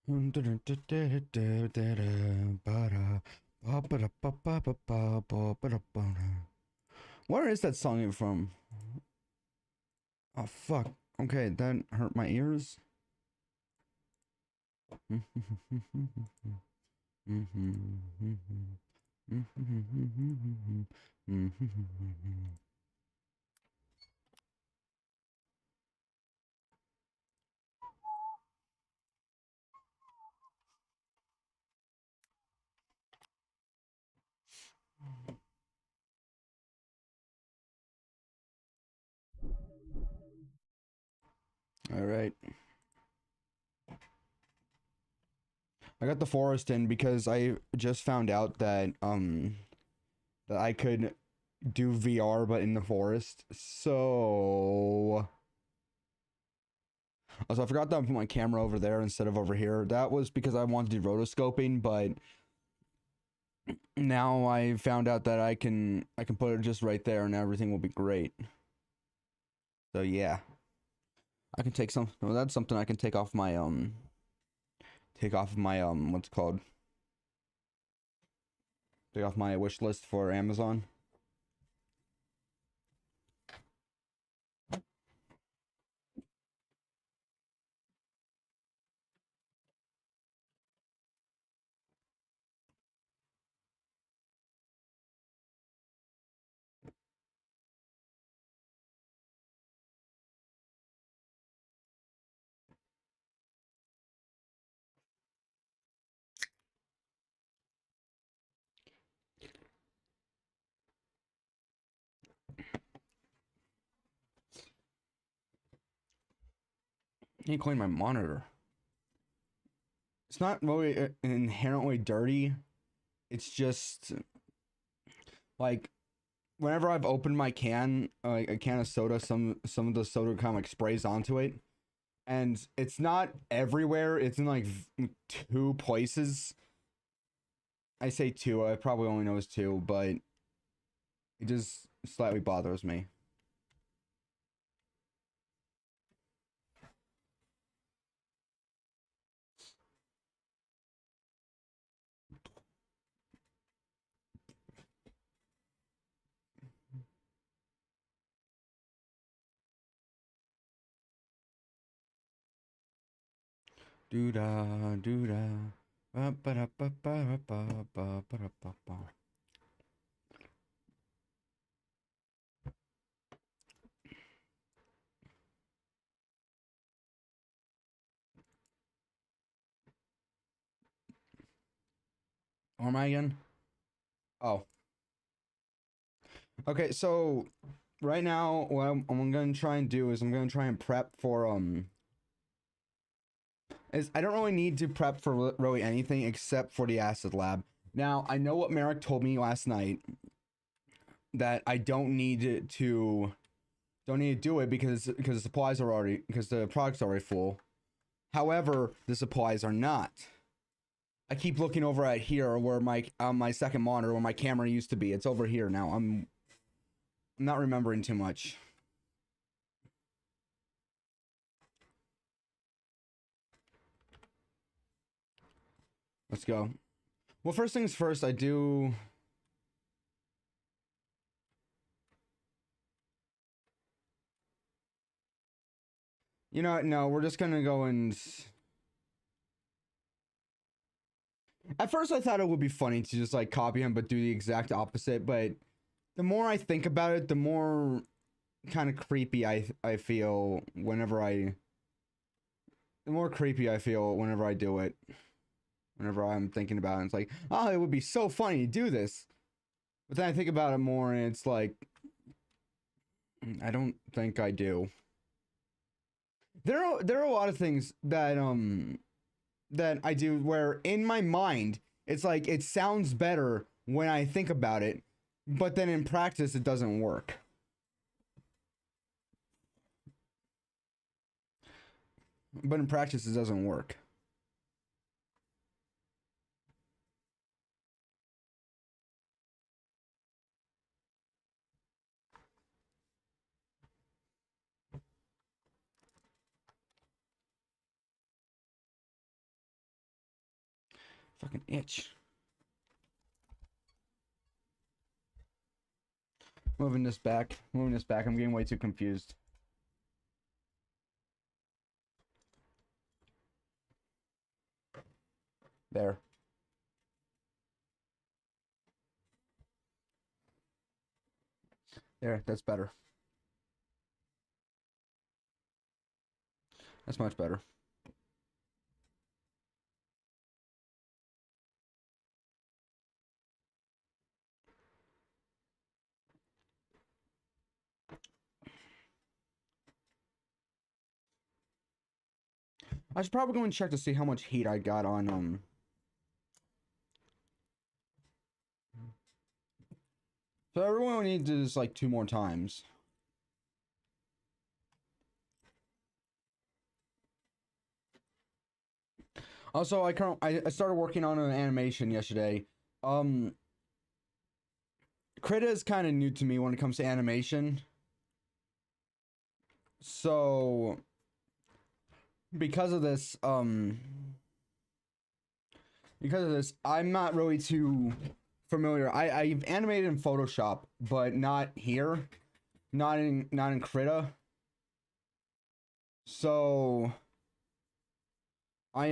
Where is that song even from? Oh fuck. Okay, that hurt my ears. All right. I got the forest in because I just found out that I could do VR but in the forest. So also I forgot that I put my camera over there instead of over here. That was because I wanted to do rotoscoping, but now I found out that I can put it just right there and everything will be great. So yeah. I can take some well, that's something I can take off my what's it called? Take off my wish list for Amazon. I need to clean my monitor. It's not really inherently dirty. It's just like whenever I've opened my can, like a can of soda, some of the soda kind of like sprays onto it, and it's not everywhere. It's in like two places. I say two. I probably only knows two, but it just slightly bothers me. Do da do da. Ba ba da ba ba ba ba ba da ba ba. Or am I again? Oh, okay. So right now, what I'm gonna try and do is I'm gonna try and prep for is I don't really need to prep for really anything except for the acid lab. Now I know what Merrick told me last night that I don't need to do it because the supplies are already because the products are already full. However, the supplies are not. I keep looking over at here where my second monitor where my camera used to be. It's over here now. I'm not remembering too much. Let's go. Well, first things first, I do. You know, no, we're just gonna go and. At first, I thought it would be funny to just like copy him, but do the exact opposite. But the more I think about it, the more kind of creepy I feel whenever I. The more creepy I feel whenever I do it. Whenever I'm thinking about it, it's like, oh, it would be so funny to do this. But then I think about it more, and it's like, I don't think I do. There are a lot of things that I do where in my mind it's like it sounds better when I think about it, but then in practice it doesn't work. But in practice it doesn't work. Fucking itch. Moving this back. I'm getting way too confused. There. There, that's better. That's much better. I should probably go and check to see how much heat I got on So everyone will need to do this like 2 more times. Also, I started working on an animation yesterday. Krita is kind of new to me when it comes to animation. So because of this, I'm not really too familiar. I've animated in Photoshop, but not here. Not in Krita. So I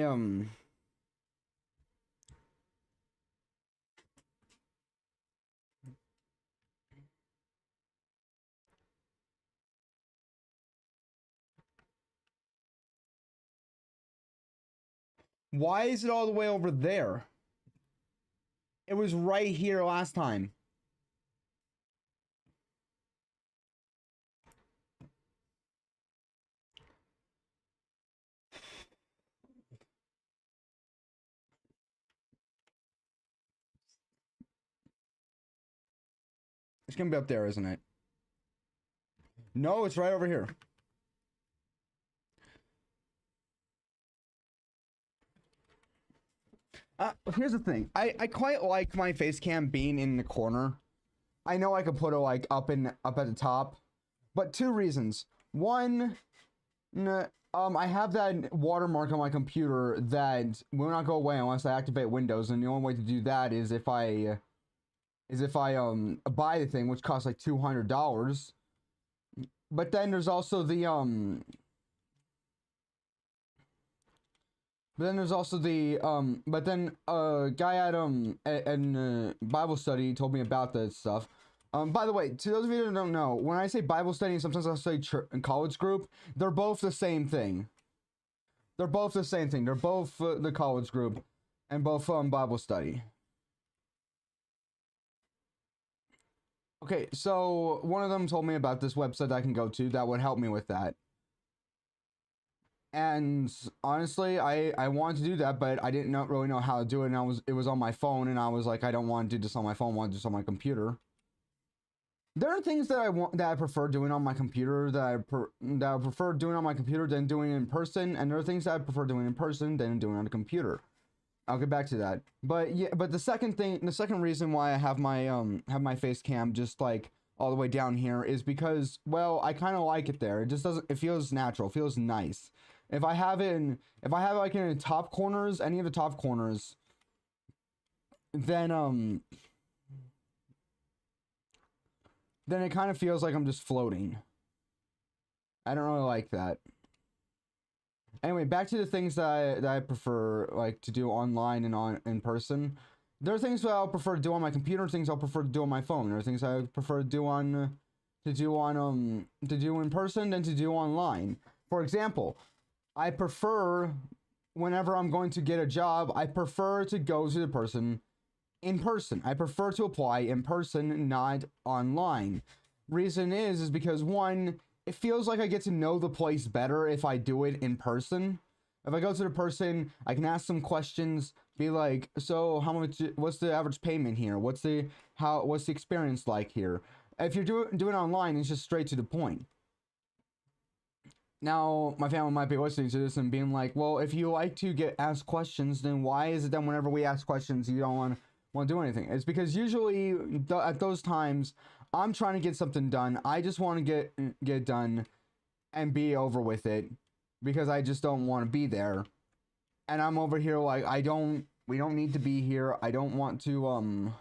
why is it all the way over there? It was right here last time. It's gonna be up there, isn't it? No, it's right over here. Here's the thing. I quite like my face cam being in the corner. I know I could put it like up at the top, but 2 reasons. One, I have that watermark on my computer that will not go away unless I activate Windows, and the only way to do that is if I buy the thing, which costs like $200. But then there's also the a guy at Bible study told me about this stuff. By the way, to those of you that don't know, when I say Bible study, sometimes I'll say college group, they're both the same thing. They're both the same thing. They're both the college group and both Bible study. Okay, so one of them told me about this website I can go to that would help me with that. And honestly, I wanted to do that, but I didn't really know how to do it, and it was on my phone, and I was like, I don't want to do this on my phone, I want to do this on my computer. There are things that I prefer doing on my computer that I prefer doing on my computer than doing in person, and there are things that I prefer doing in person than doing on a computer. I'll get back to that. But yeah, but the second reason why I have my face cam just like all the way down here is because, well, I kind of like it there. It just doesn't, it feels natural, it feels nice. If I have it like in the top corners, any of the top corners, then it kind of feels like I'm just floating. I don't really like that. Anyway, back to the things that I prefer like to do online and in person. There are things that I'll prefer to do on my computer, things I'll prefer to do on my phone. There are things I prefer to do in person than to do online. For example, I prefer, whenever I'm going to get a job, I prefer to go to the person in person. I prefer to apply in person, not online. Reason is because, one, it feels like I get to know the place better if I do it in person. If I go to the person, I can ask some questions, be like, so what's the average payment here? What's the experience like here? If you're doing it online, it's just straight to the point. Now, my family might be listening to this and being like, well, if you like to get asked questions, then why is it that whenever we ask questions, you don't want to do anything? It's because usually at those times, I'm trying to get something done. I just want to get it done and be over with it because I just don't want to be there. And I'm over here like, We don't need to be here. I don't want to,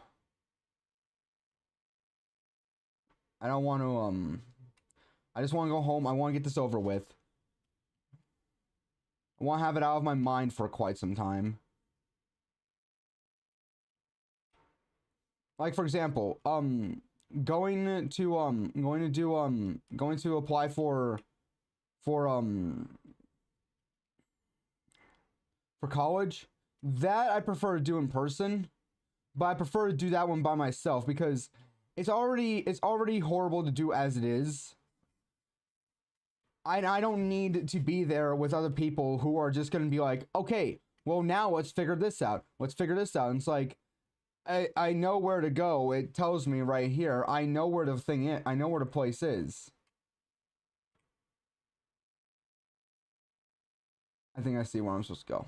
I don't want to, I just want to go home. I want to get this over with. I want to have it out of my mind for quite some time. Like, for example, going to apply for college, that I prefer to do in person, but I prefer to do that one by myself because it's already horrible to do as it is. I don't need to be there with other people who are just going to be like, okay, well, now let's figure this out. Let's figure this out. And it's like, I know where to go. It tells me right here. I know where the thing is. I know where the place is. I think I see where I'm supposed to go.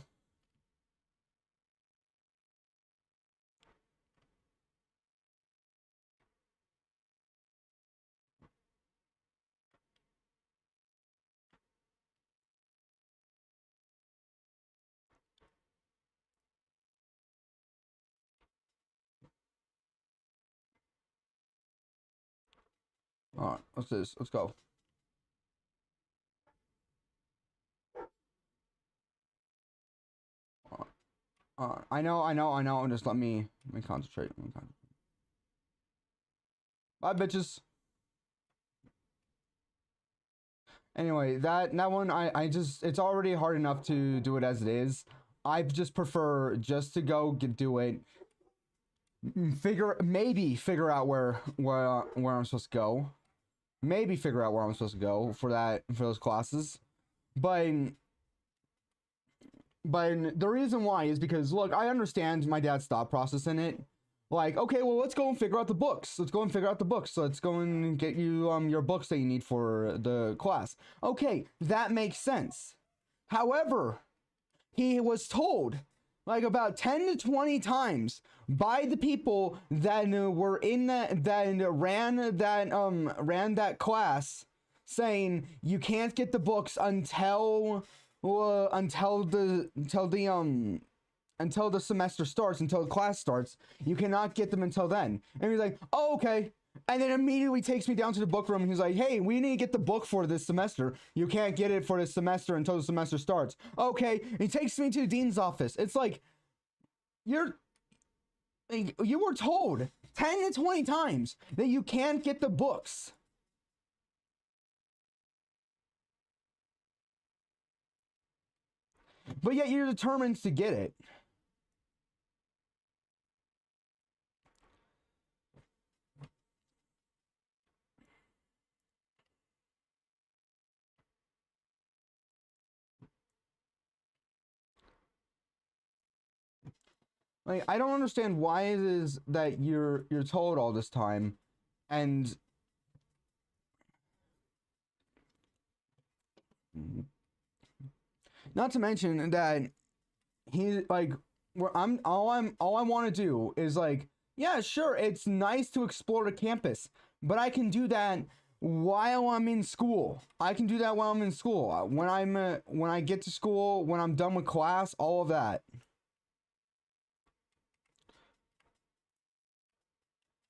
All right, what's this? Let's go. I know. Just let me concentrate. Bye, bitches. Anyway, that one, I just, it's already hard enough to do it as it is. I just prefer just to go do it. Maybe figure out where I'm supposed to go. Maybe figure out where I'm supposed to go for those classes. But the reason why is because, look, I understand my dad's thought process in it. Like, okay, well, let's go and figure out the books. Let's go and figure out the books. Let's go and get you your books that you need for the class. Okay, that makes sense. However, he was told like about 10 to 20 times by the people that were in that ran that class, saying you can't get the books until the semester starts, until the class starts. You cannot get them until then. And he's like, oh, okay. And then immediately takes me down to the book room and he's like, hey, we need to get the book for this semester. You can't get it for this semester until the semester starts. Okay. And he takes me to the dean's office. It's like, you were told 10 to 20 times that you can't get the books. But yet you're determined to get it. Like, I don't understand why it is that you're told all this time, and not to mention that he like all I want to do is like, yeah, sure, it's nice to explore the campus, but I can do that while I'm in school. I can do that while I'm in school. When I get to school, when I'm done with class, all of that.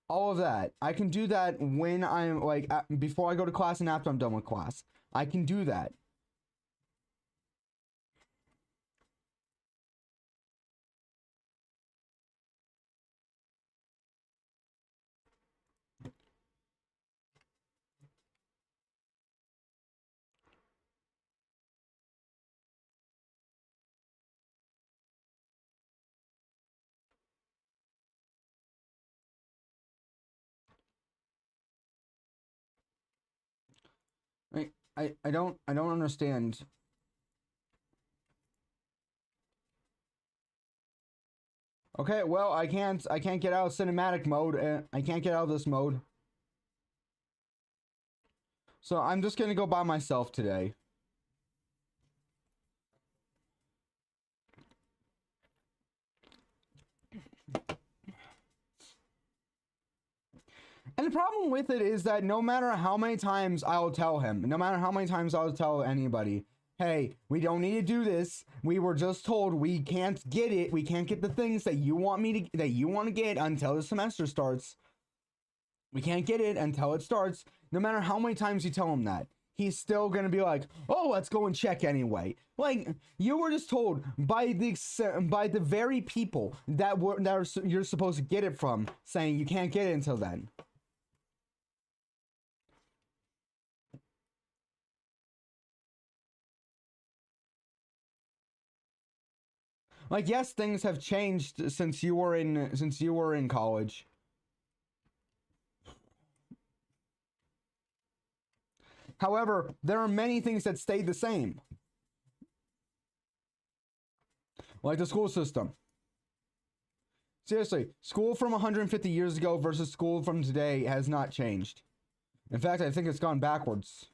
All of that. I can do that when I'm like before I go to class and after I'm done with class. I can do that. I don't understand. Okay, well, I can't get out of cinematic mode. I can't get out of this mode. So I'm just gonna go by myself today. And the problem with it is that no matter how many times I'll tell him, no matter how many times I'll tell anybody, hey, we don't need to do this. We were just told we can't get it. We can't get the things that you want to get until the semester starts. We can't get it until it starts. No matter how many times you tell him that, he's still gonna be like, oh, let's go and check anyway. Like, you were just told by the very people you're supposed to get it from, saying you can't get it until then. Like, yes, things have changed since you were in college. However, there are many things that stayed the same. Like the school system. Seriously, school from 150 years ago versus school from today has not changed. In fact, I think it's gone backwards.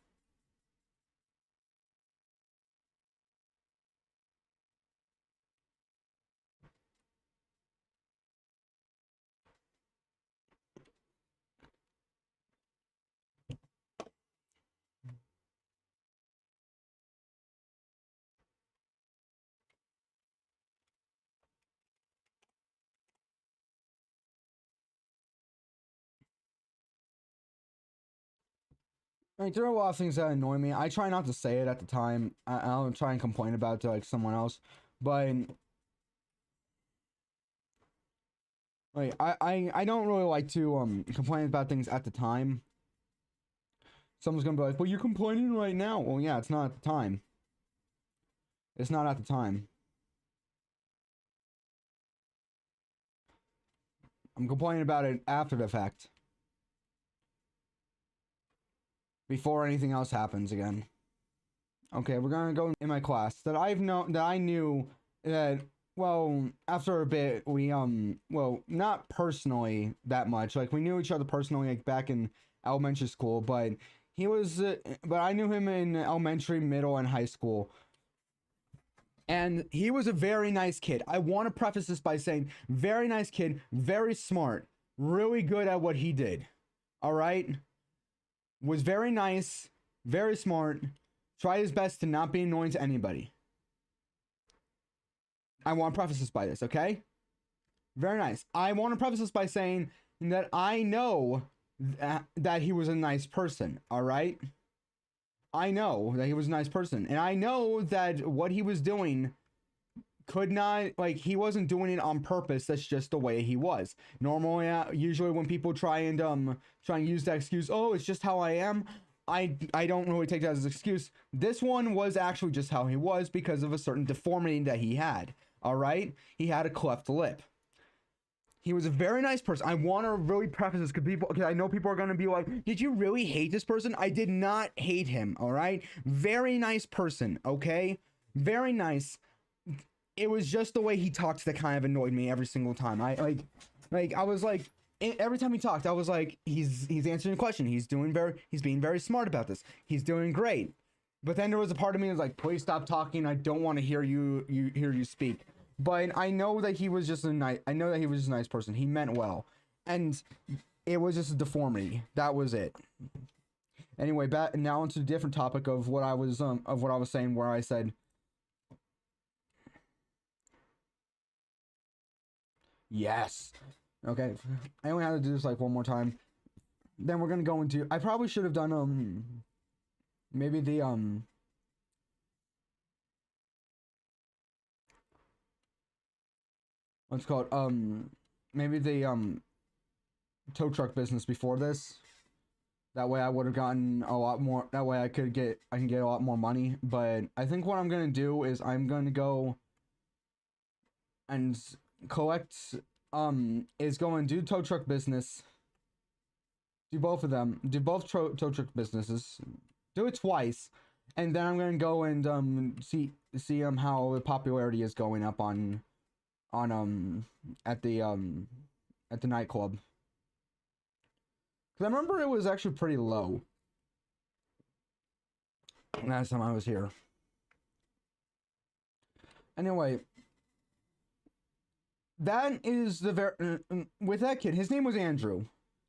Like, there are a lot of things that annoy me. I try not to say it at the time. I'll try and complain about it to like someone else. But like I don't really like to complain about things at the time. Someone's gonna be like, well, you're complaining right now. Well, yeah, it's not at the time. It's not at the time. I'm complaining about it after the fact. Before anything else happens again. Okay, we're gonna go in my class that I knew that, well, after a bit we well, not personally that much. Like, we knew each other personally like back in elementary school, but he was but I knew him in elementary, middle, and high school. And he was a very nice kid. I want to preface this by saying, very nice kid, very smart, really good at what he did. All right? Was very nice, very smart, tried his best to not be annoying to anybody. I want to preface this by this, okay? Very nice. I want to preface this by saying that I know that he was a nice person, all right? I know that he was a nice person, and I know that what he was doing could not, like, he wasn't doing it on purpose. That's just the way he was. Normally, usually when people try and use that excuse, oh, it's just how I am, I don't really take that as an excuse. This one was actually just how he was because of a certain deformity that he had. All right, he had a cleft lip. He was a very nice person. I want to really preface this because I know people are going to be like, did you really hate this person? I did not hate him, all right? Very nice person, okay? Very nice. It was just the way he talked that kind of annoyed me every single time. I was like, every time he talked, I was like, he's answering a question. He's being very smart about this. He's doing great. But then there was a part of me that was like, please stop talking. I don't want to hear you speak. But I know that he was just a nice person. He meant well. And it was just a deformity. That was it. Anyway, back now into a different topic of what I was saying, where I said, yes. Okay. I only have to do this like one more time. Then we're gonna go into, I probably should have done maybe the what's it called, maybe the tow truck business before this. That way I would have gotten a lot more, that way I can get a lot more money. But I think what I'm gonna do is I'm gonna go and collect, is go and do tow truck business. Do both of them. Do both tow truck businesses. Do it twice. And then I'm gonna go and see how the popularity is going up at the nightclub. Cause I remember it was actually pretty low last time I was here. Anyway, that is with that kid. His name was Andrew.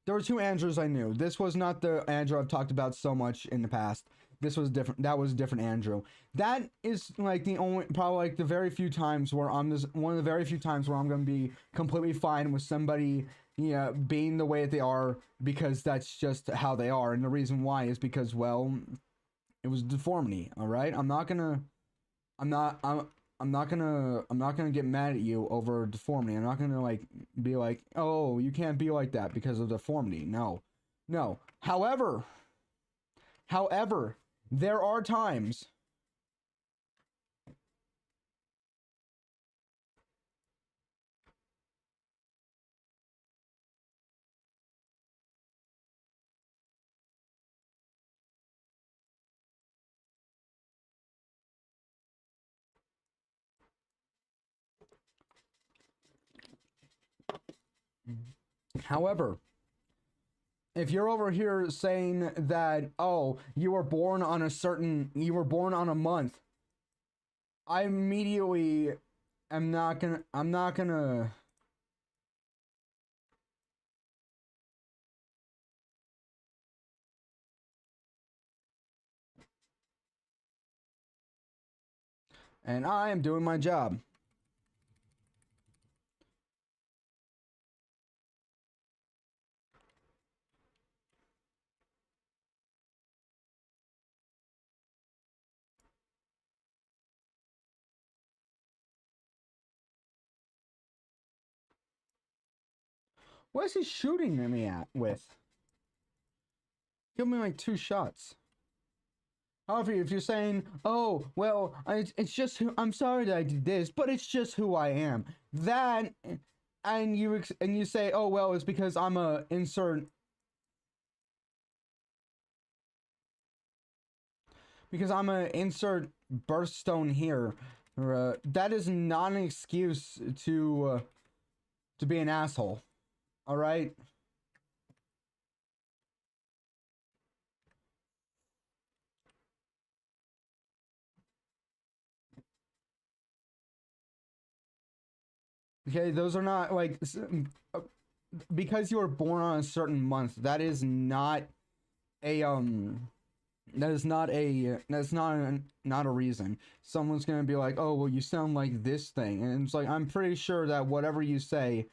There were two Andrews I knew. This was not the Andrew I've talked about so much in the past. this was different. That was different, Andrew. That is like the only, probably like the very few times where I'm just one of the very few times where I'm gonna be completely fine with somebody, being the way that they are because that's just how they are, and the reason why is because, well, it was deformity. All right, I'm not, I'm not gonna get mad at you over deformity. I'm not gonna like be like, oh, you can't be like that because of deformity. No, no. However, there are times. However, if you're over here saying that, oh, you were born on a month, I immediately I'm not gonna, and I am doing my job. What is he shooting at me with? Give me like 2 shots. However, if you're saying, "Oh, well, it's just I'm sorry that I did this, but it's just who I am," that, and you say, "Oh, well, it's because I'm a insert birthstone here," that is not an excuse to be an asshole. All right. Okay, those are not like uh, because you were born on a certain month. That is not a not a reason. Someone's gonna be like, "Oh, well, you sound like this thing," and it's like I'm pretty sure that whatever you say,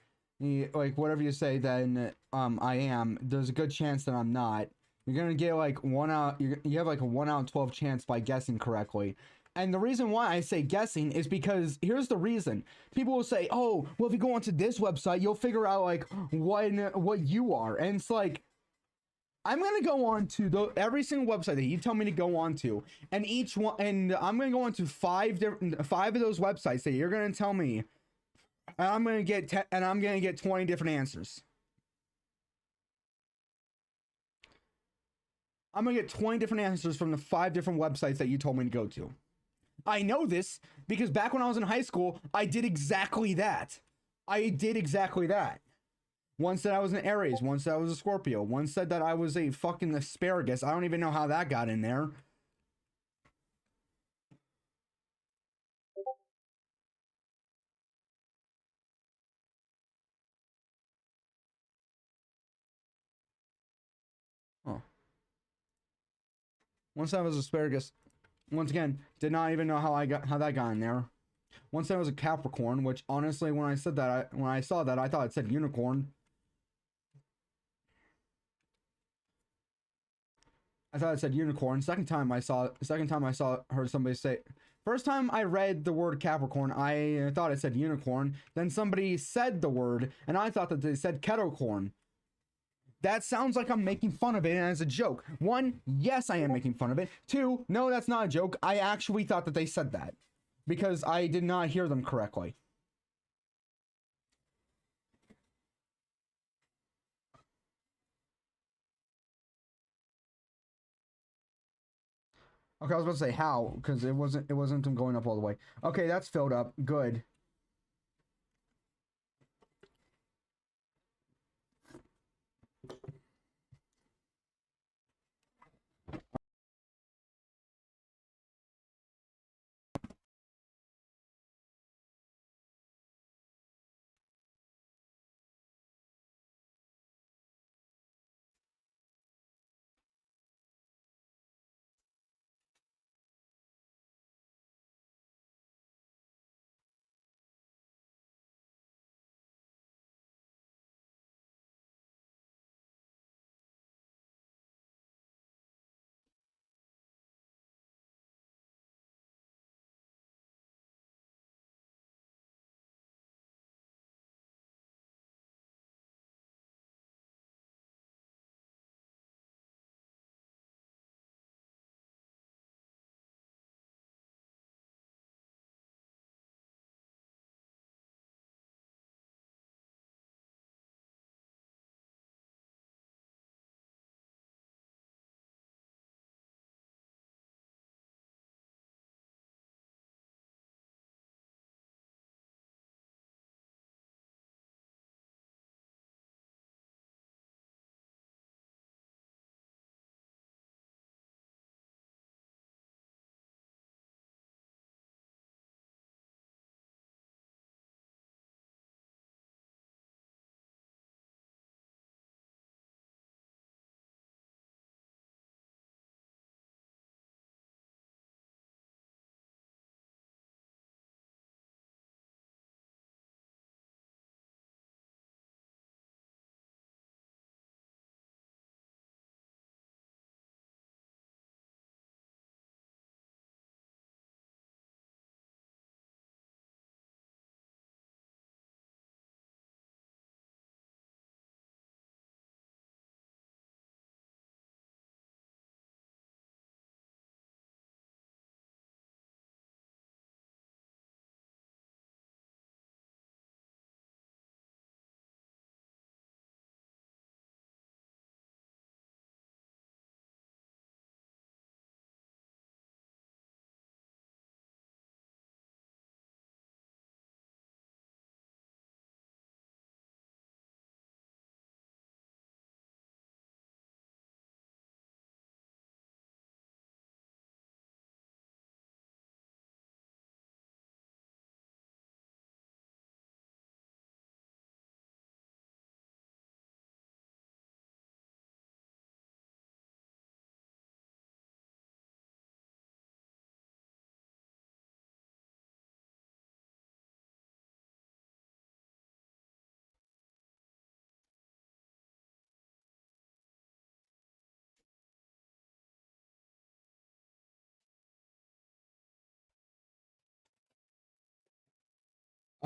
then I am. There's a good chance that I'm not. You're gonna get like one out. You have like a 1 out of 12 chance by guessing correctly. And the reason why I say guessing is because here's the reason. People will say, "Oh, well, if you go onto this website, you'll figure out like what you are," and it's like, I'm gonna go on to every single website that you tell me to go on to, and I'm gonna go on to five of those websites that you're gonna tell me, and I'm gonna get 20 different answers. I'm gonna get 20 different answers from the 5 different websites that you told me to go to. I know this because back when I was in high school, I did exactly that. One said I was an Aries. One said I was a Scorpio. One said that I was a fucking asparagus. I don't even know how that got in there. Oh. One said I was asparagus. Once again, did not even know how that got in there. One said I was a Capricorn, which honestly, when I saw that, I thought it said unicorn. I thought it said unicorn. Second time I heard somebody say. First time I read the word Capricorn, I thought it said unicorn. Then somebody said the word, and I thought that they said ketocorn. That sounds like I'm making fun of it as a joke. One, yes, I am making fun of it. Two, no, that's not a joke. I actually thought that they said that because I did not hear them correctly. Okay, I was about to say how because it wasn't them going up all the way. Okay, that's filled up. Good.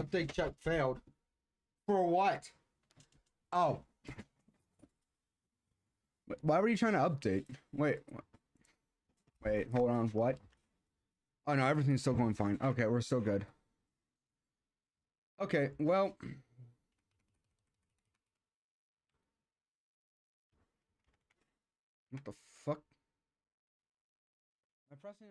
Update check failed. For what? Oh. Why were you trying to update? Wait, hold on, what? Oh no, everything's still going fine. Okay, we're still good. Okay, well. What the fuck? Am I pressing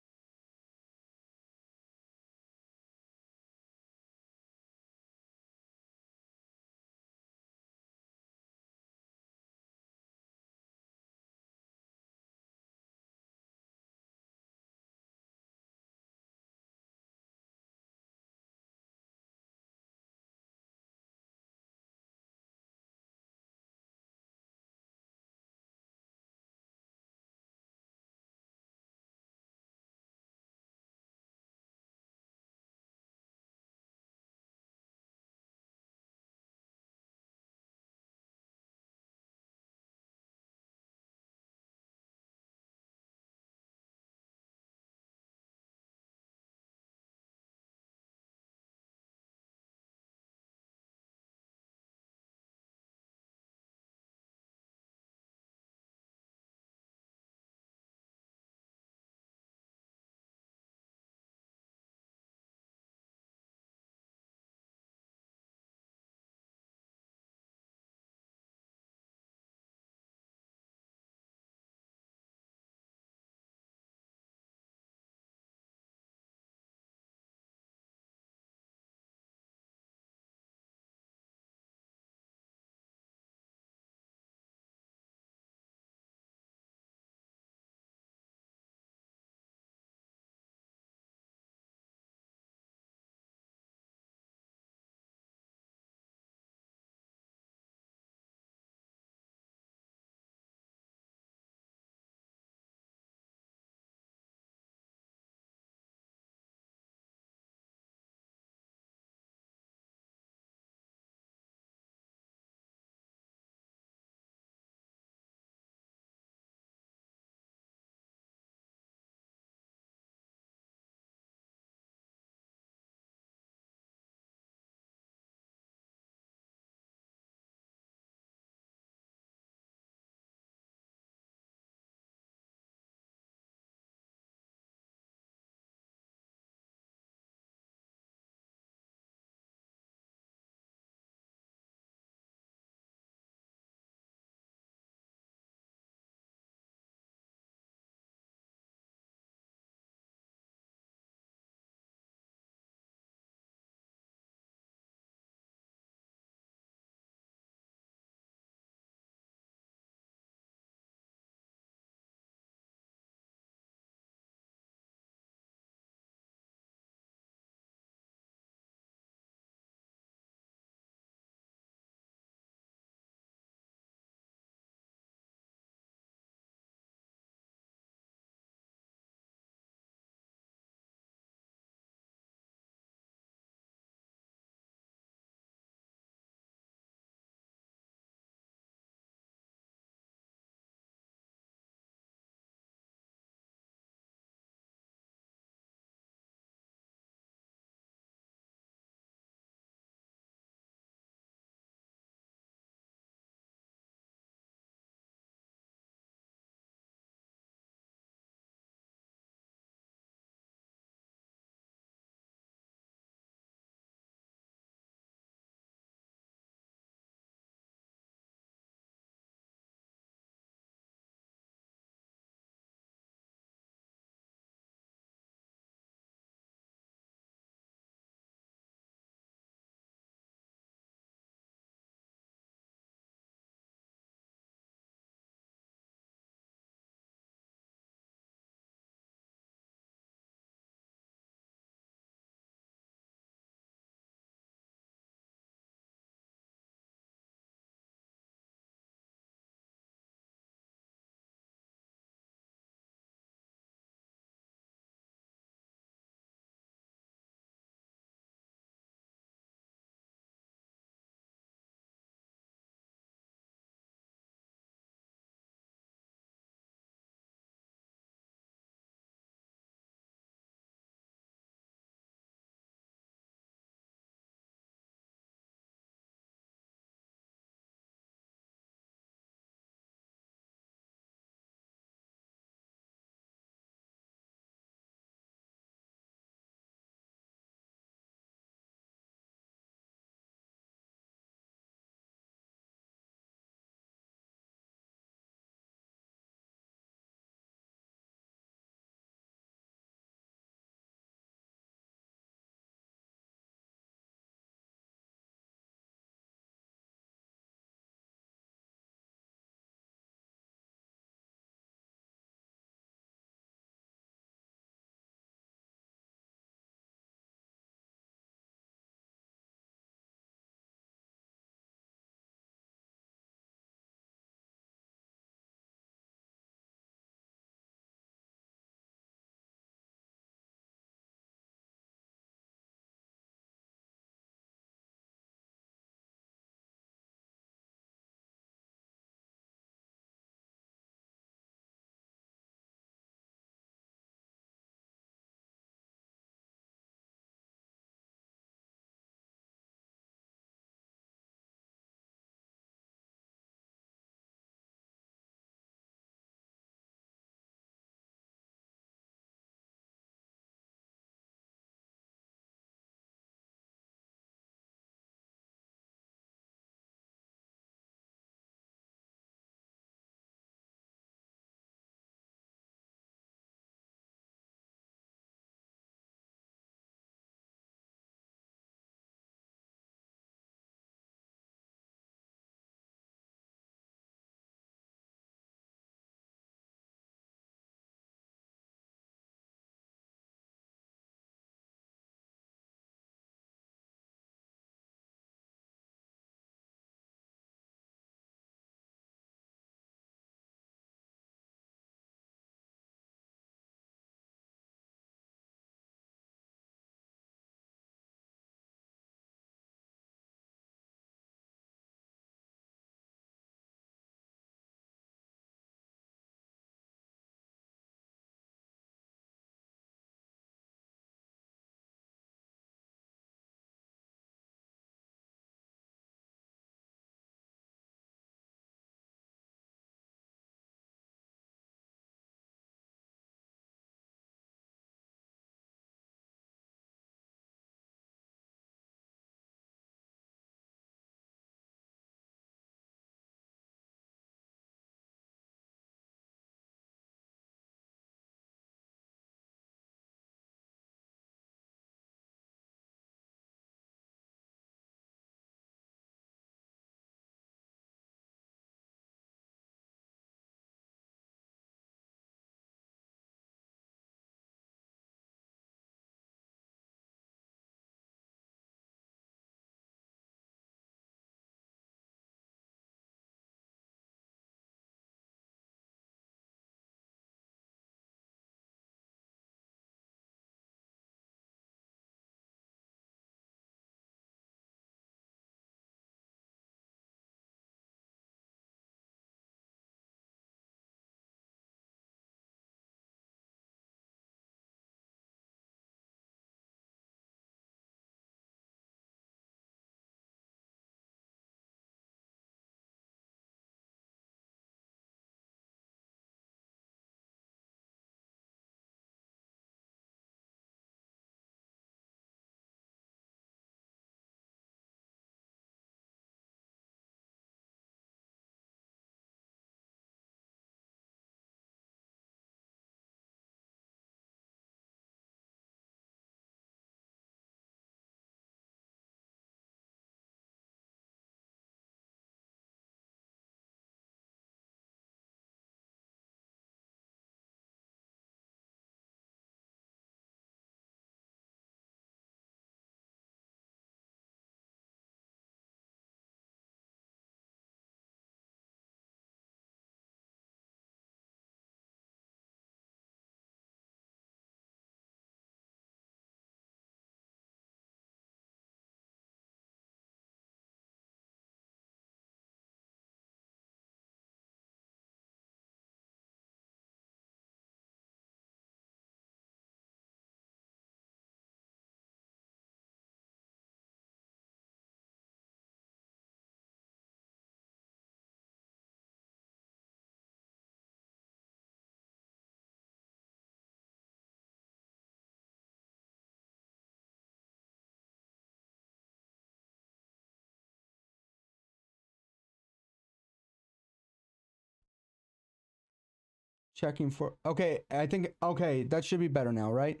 Checking for, okay, I think, okay, that should be better now, right?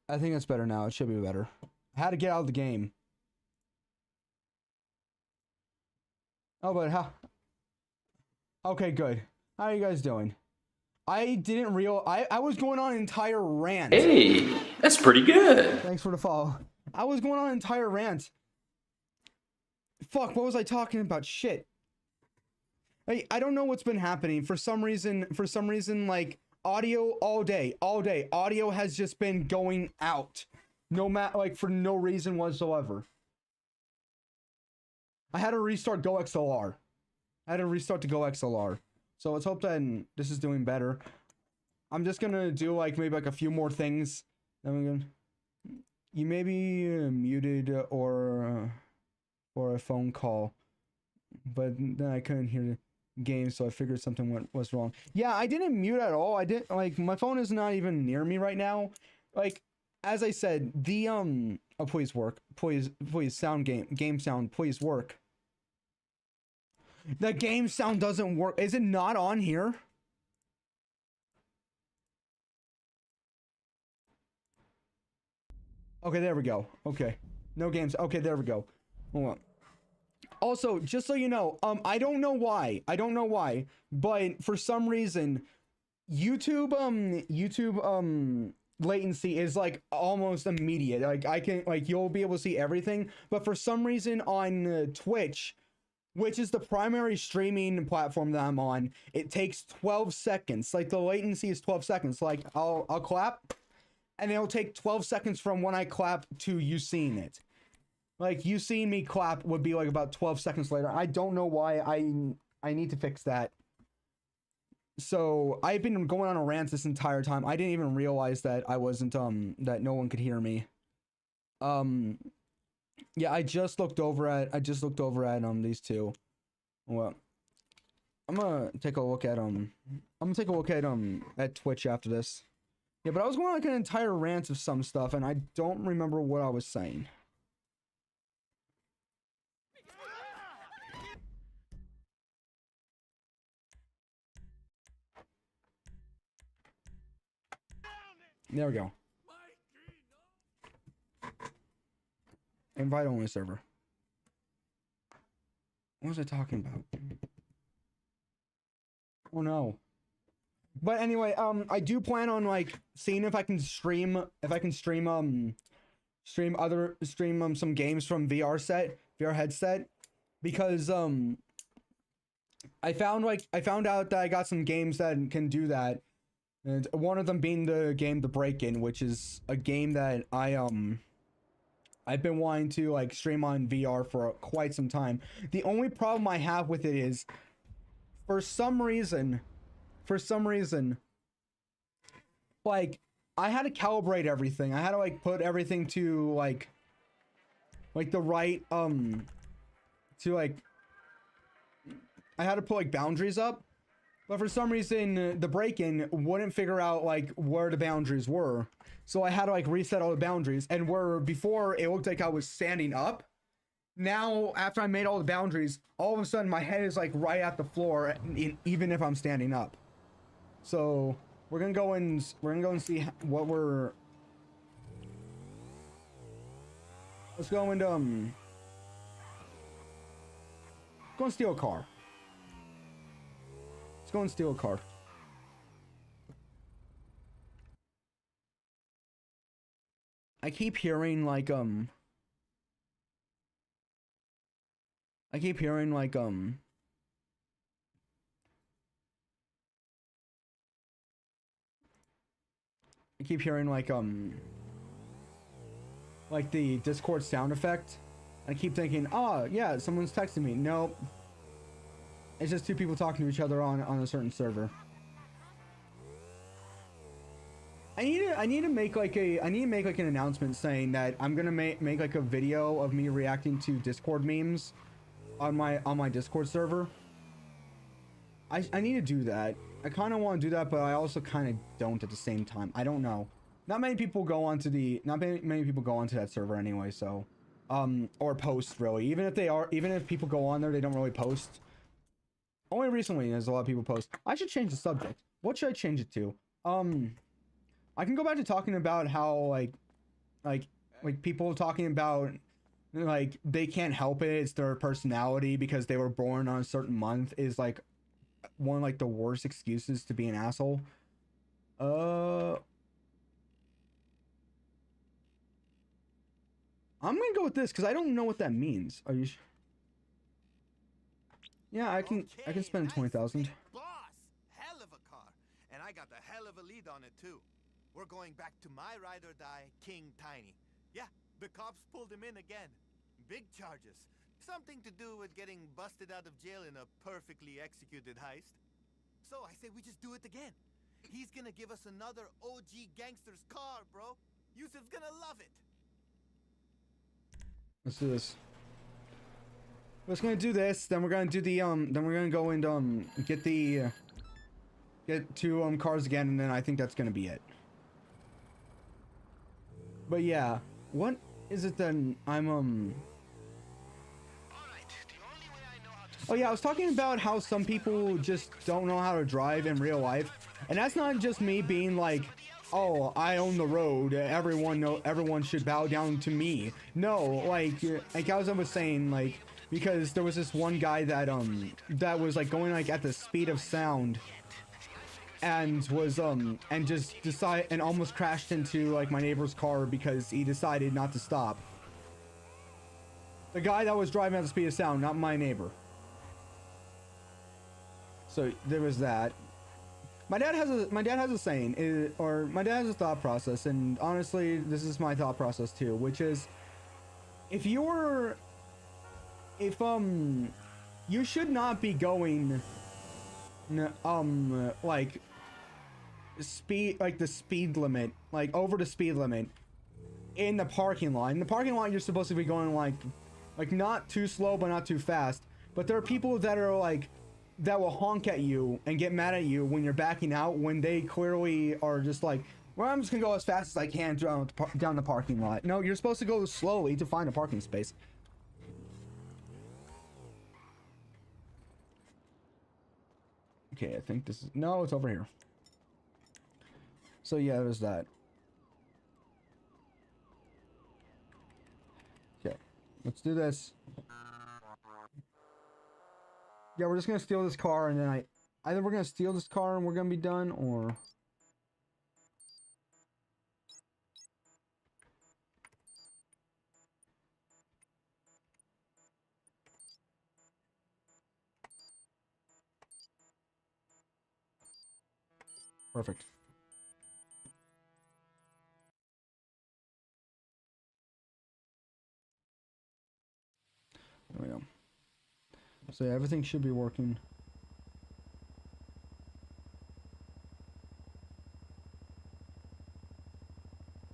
I think it's better now. It should be better. I had to get out of the game. Oh, but how? Okay, good. How are you guys doing? I didn't I was going on an entire rant. Hey, that's pretty good. Thanks for the follow. I was going on an entire rant. Fuck, what was I talking about? Shit. I don't know what's been happening. For some reason, like, audio all day, audio has just been going out. No matter, like, for no reason whatsoever. I had to restart Go XLR. I had to restart to Go XLR. So let's hope that this is doing better. I'm just gonna do, like, maybe, like, a few more things. Then we're gonna... You may be muted or a phone call. But then I couldn't hear the game, so I figured something was wrong. Yeah, I didn't mute at all. I didn't, like, my phone is not even near me right now. Like, as I said, the, oh, please work. Please, sound game sound, please work. The game sound doesn't work. Is it not on here? Okay, there we go. Okay. No games. Okay, there we go. Hold on. Also, just so you know, I don't know why, but for some reason, YouTube latency is, like, almost immediate. Like, I can, like, you'll be able to see everything, but for some reason on Twitch, which is the primary streaming platform that I'm on, it takes 12 seconds. Like, the latency is 12 seconds. Like, I'll clap, and it'll take 12 seconds from when I clap to you seeing it. Like, you seeing me clap would be, like, about 12 seconds later. I don't know why. I need to fix that. So, I've been going on a rant this entire time. I didn't even realize that I wasn't, that no one could hear me. Yeah, I just looked over at, these two. Well, I'm gonna take a look at, at Twitch after this. Yeah, but I was going on, like, an entire rant of some stuff, and I don't remember what I was saying. There we go. Invite only server. What was I talking about? Oh no. But anyway, I do plan on, like, seeing if I can stream some games from VR headset, because I found out that I got some games that can do that. And one of them being the game The Break-In, which is a game that I've been wanting to, like, stream on VR for quite some time. The only problem I have with it is, for some reason, like, I had to calibrate everything. I had to, like, put everything to, like the right, to, like, I had to put, like, boundaries up. But for some reason, the break-in wouldn't figure out, like, where the boundaries were. So I had to, like, reset all the boundaries. And where before it looked like I was standing up, now, after I made all the boundaries, all of a sudden my head is, like, right at the floor, even if I'm standing up. So we're gonna go and see what we're... Let's go and, go and steal a car. Let's go and steal a car. I keep hearing, like, I keep hearing, like, the Discord sound effect. I keep thinking, oh, yeah, someone's texting me. Nope. It's just two people talking to each other on a certain server. I need to make like an announcement saying that I'm gonna make like a video of me reacting to Discord memes on my Discord server. I need to do that. I kind of want to do that, but I also kind of don't at the same time. I don't know. Not many people go onto that server anyway, so or post really. Even if people go on there, they don't really post. Only recently there's a lot of people post. I should change the subject. What should I change it to? I can go back to talking about how like people talking about like they can't help it. It's their personality because they were born on a certain month is like one of like the worst excuses to be an asshole. I'm gonna go with this because I don't know what that means. Are you? Yeah, I can spend 20,000. Boss, hell of a car, and I got a hell of a lead on it too. We're going back to my ride or die, King Tiny. Yeah, the cops pulled him in again. Big charges. Something to do with getting busted out of jail in a perfectly executed heist. So I say we just do it again. He's gonna give us another OG gangster's car, bro. Yusuf's gonna love it. Let's do this. We're just gonna do this, then we're gonna do the then we're gonna go and get two cars again, and then I think that's gonna be it. But yeah, what is it then I'm Oh yeah, I was talking about how some people just don't know how to drive in real life, and that's not just me being like, oh, I own the road, everyone should bow down to me. No, like as I was saying, like, because there was this one guy that was like going like at the speed of sound and was and just almost crashed into like my neighbor's car because he decided not to stop. The guy that was driving at the speed of sound, not my neighbor. So there was that. My dad has a saying, or my dad has a thought process, and honestly, this is my thought process too, which is, you should not be going, like the speed limit, like over the speed limit in the parking lot. In the parking lot, you're supposed to be going like not too slow, but not too fast. But there are people that are like, that will honk at you and get mad at you when you're backing out, when they clearly are just like, well, I'm just gonna go as fast as I can down the parking lot. No, you're supposed to go slowly to find a parking space. Okay, I think this is, no, it's over here. So yeah, there's that. Okay, let's do this. Yeah, we're just gonna steal this car, and then either we're gonna steal this car and we're gonna be done, or perfect. There we go. So yeah, everything should be working.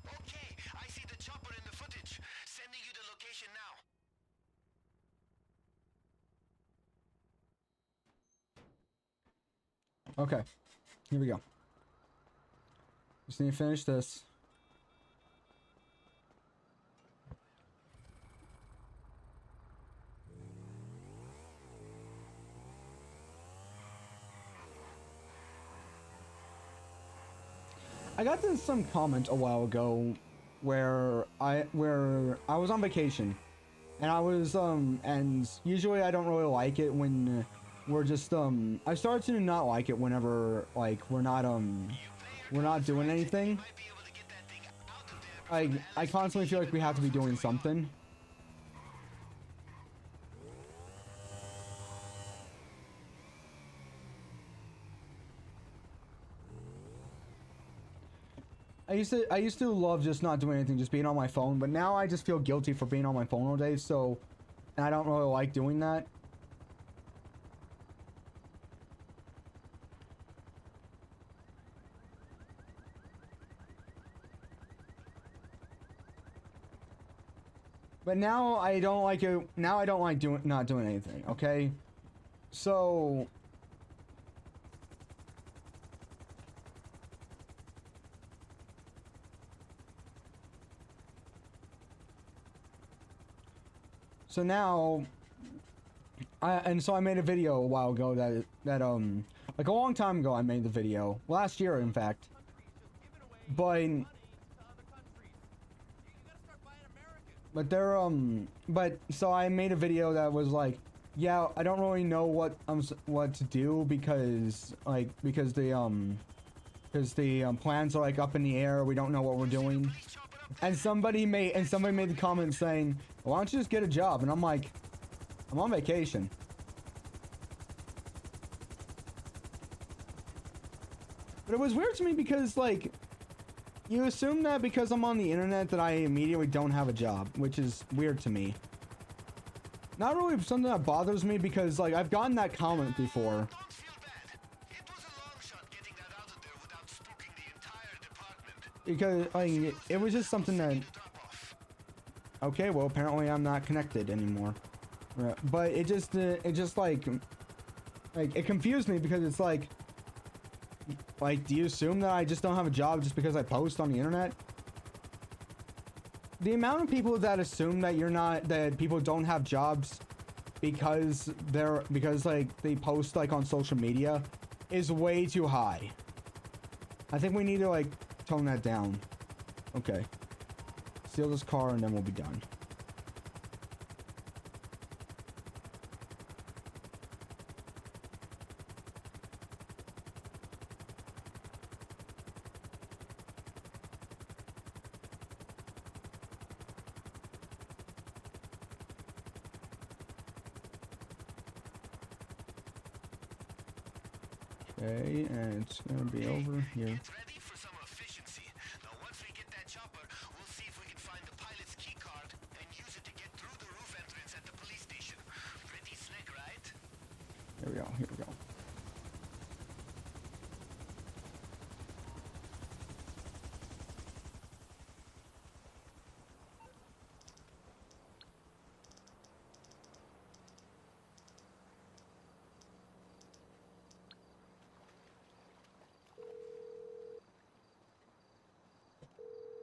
Okay, I see the chopper in the footage. Sending you the location now. Okay, here we go. Just need to finish this. I got to some comment a while ago where I was on vacation, and I was and usually I don't really like it when we're just I started to not like it whenever like we're not doing anything. I constantly feel like we have to be doing something. I used to love just not doing anything, just being on my phone, but now I just feel guilty for being on my phone all day, so, and I don't really like doing that. But now I don't like it. Now I don't like not doing anything. Okay, so So now, so I made a video a while ago that like a long time ago I made the video, last year in fact. But so I made a video that was like, yeah, I don't really know what to do because the plans are like up in the air. We don't know what we're doing. And somebody made the comment saying, why don't you just get a job? And I'm like, I'm on vacation. But it was weird to me because, like, you assume that because I'm on the internet that I immediately don't have a job, which is weird to me. Not really something that bothers me because, like, I've gotten that comment before. Because, like, it was just something that... Okay, well, apparently I'm not connected anymore. But it just like, it confused me because it's like, do you assume that I just don't have a job just because I post on the internet? The amount of people that assume that people don't have jobs because like they post like on social media is way too high. I think we need to like tone that down. Okay. Steal this car and then we'll be done. Okay, and it's gonna be over here. Here we go, here we go.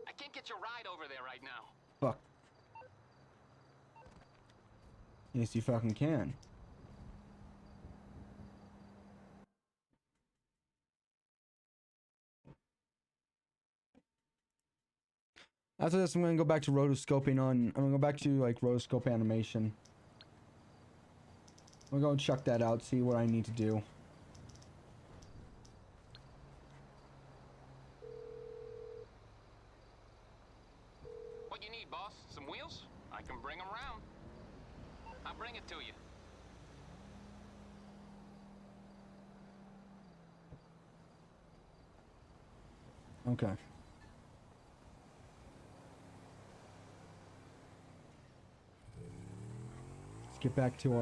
I can't get your ride over there right now. Fuck. Yes, you fucking can. After this, I'm gonna go back to rotoscoping I'm gonna go back to like rotoscope animation. I'm gonna go check that out, see what I need to do. What you need, boss? Some wheels? I can bring them around. I'll bring it to you. Okay. Let's get back to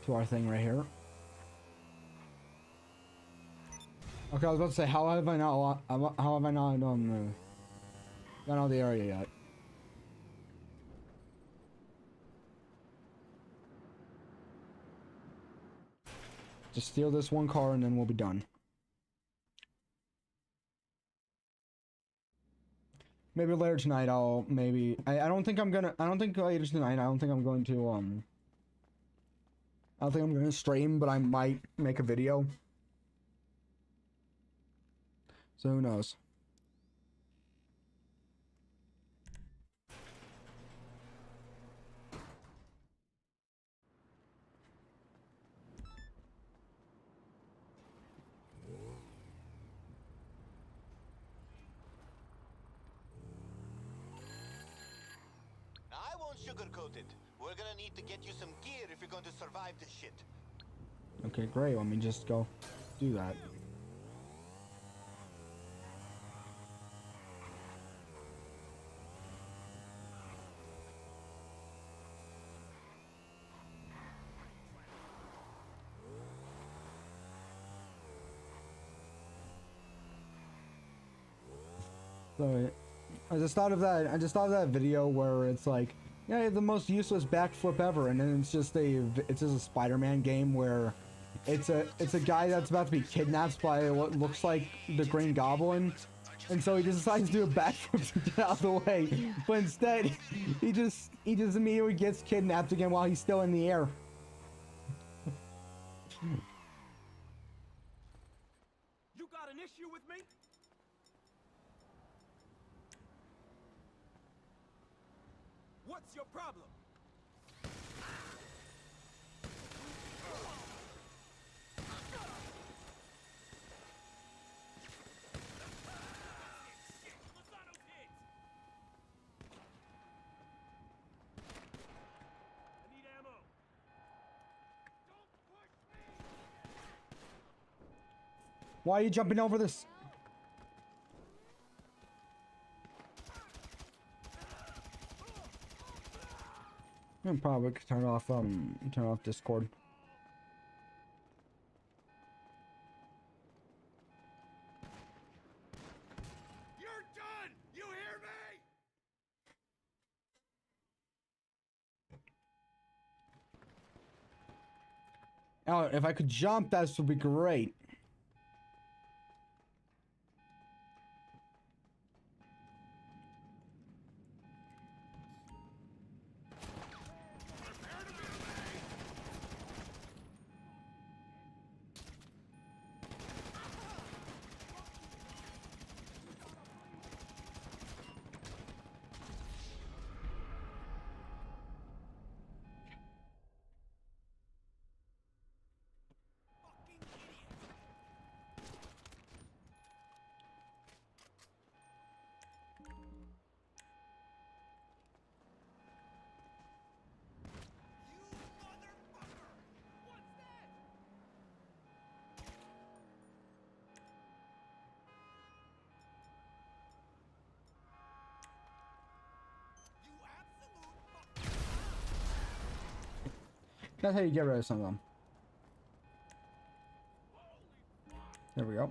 our thing right here. Okay, I was about to say, how have I not got out of the area yet? Just steal this one car and then we'll be done. Maybe later tonight I don't think later tonight I don't think I'm going to stream, but I might make a video. So who knows? I won't sugarcoat it. We're gonna need to get you some gear if you're going to survive this shit. Okay, great. Let me just go do that. So I just thought of that video where it's like, yeah, the most useless backflip ever, and then it's just a Spider-Man game where it's a guy that's about to be kidnapped by what looks like the Green Goblin, And so he just decides to do a backflip to get out of the way. But instead, he just immediately gets kidnapped again while he's still in the air. You got an issue with me? What's your problem? Why are you jumping over this? I probably could turn off Discord. You're done! You hear me? Oh, if I could jump, that would be great. That's how you get rid of some of them. There we go.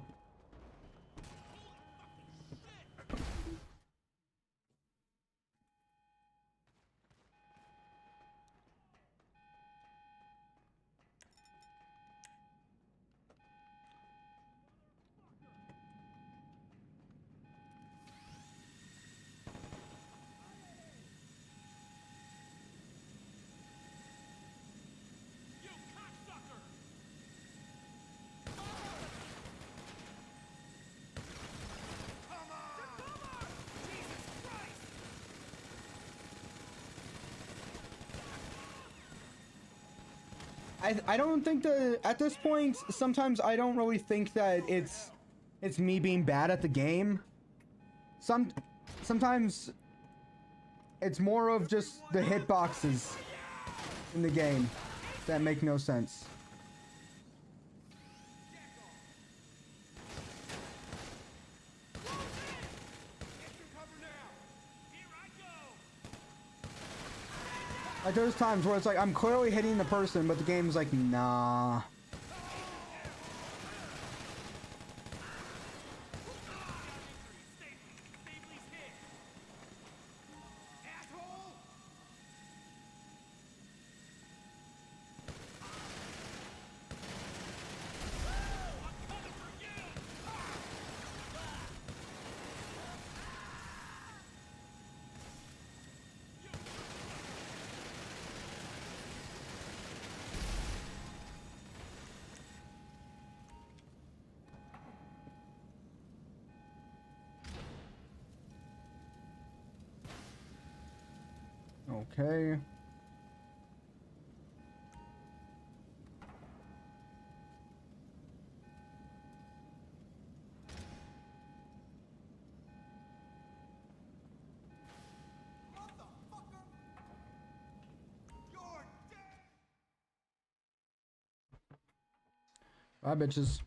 I don't think that at this point, sometimes I don't really think that it's me being bad at the game. Sometimes it's more of just the hitboxes in the game that make no sense. Like there's times where it's like I'm clearly hitting the person, but the game's like, nah. Okay. Bye, bitches.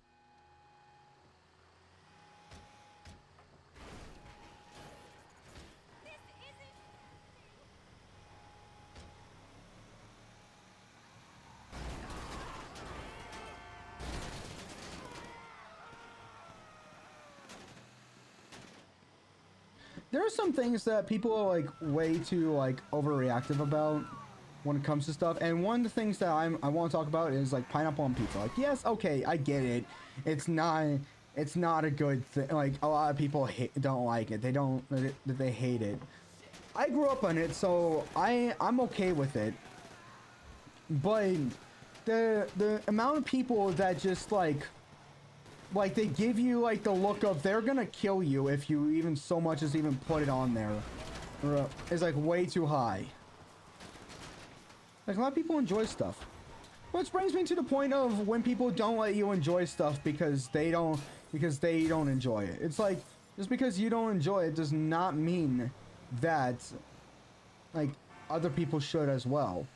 There are some things that people are like way too like overreactive about when it comes to stuff, and one of the things that I want to talk about is like pineapple on pizza. Like, yes, okay, I get it. It's not it's not a good thing. Like, a lot of people don't like it. They hate it. I grew up on it, so I'm okay with it. But the amount of people that just like they give you like the look of they're gonna kill you if you even so much as even put it on there is like way too high. Like, a lot of people enjoy stuff. Which brings me to the point of when people don't let you enjoy stuff because they don't enjoy it. It's like, just because you don't enjoy it does not mean that like other people should as well.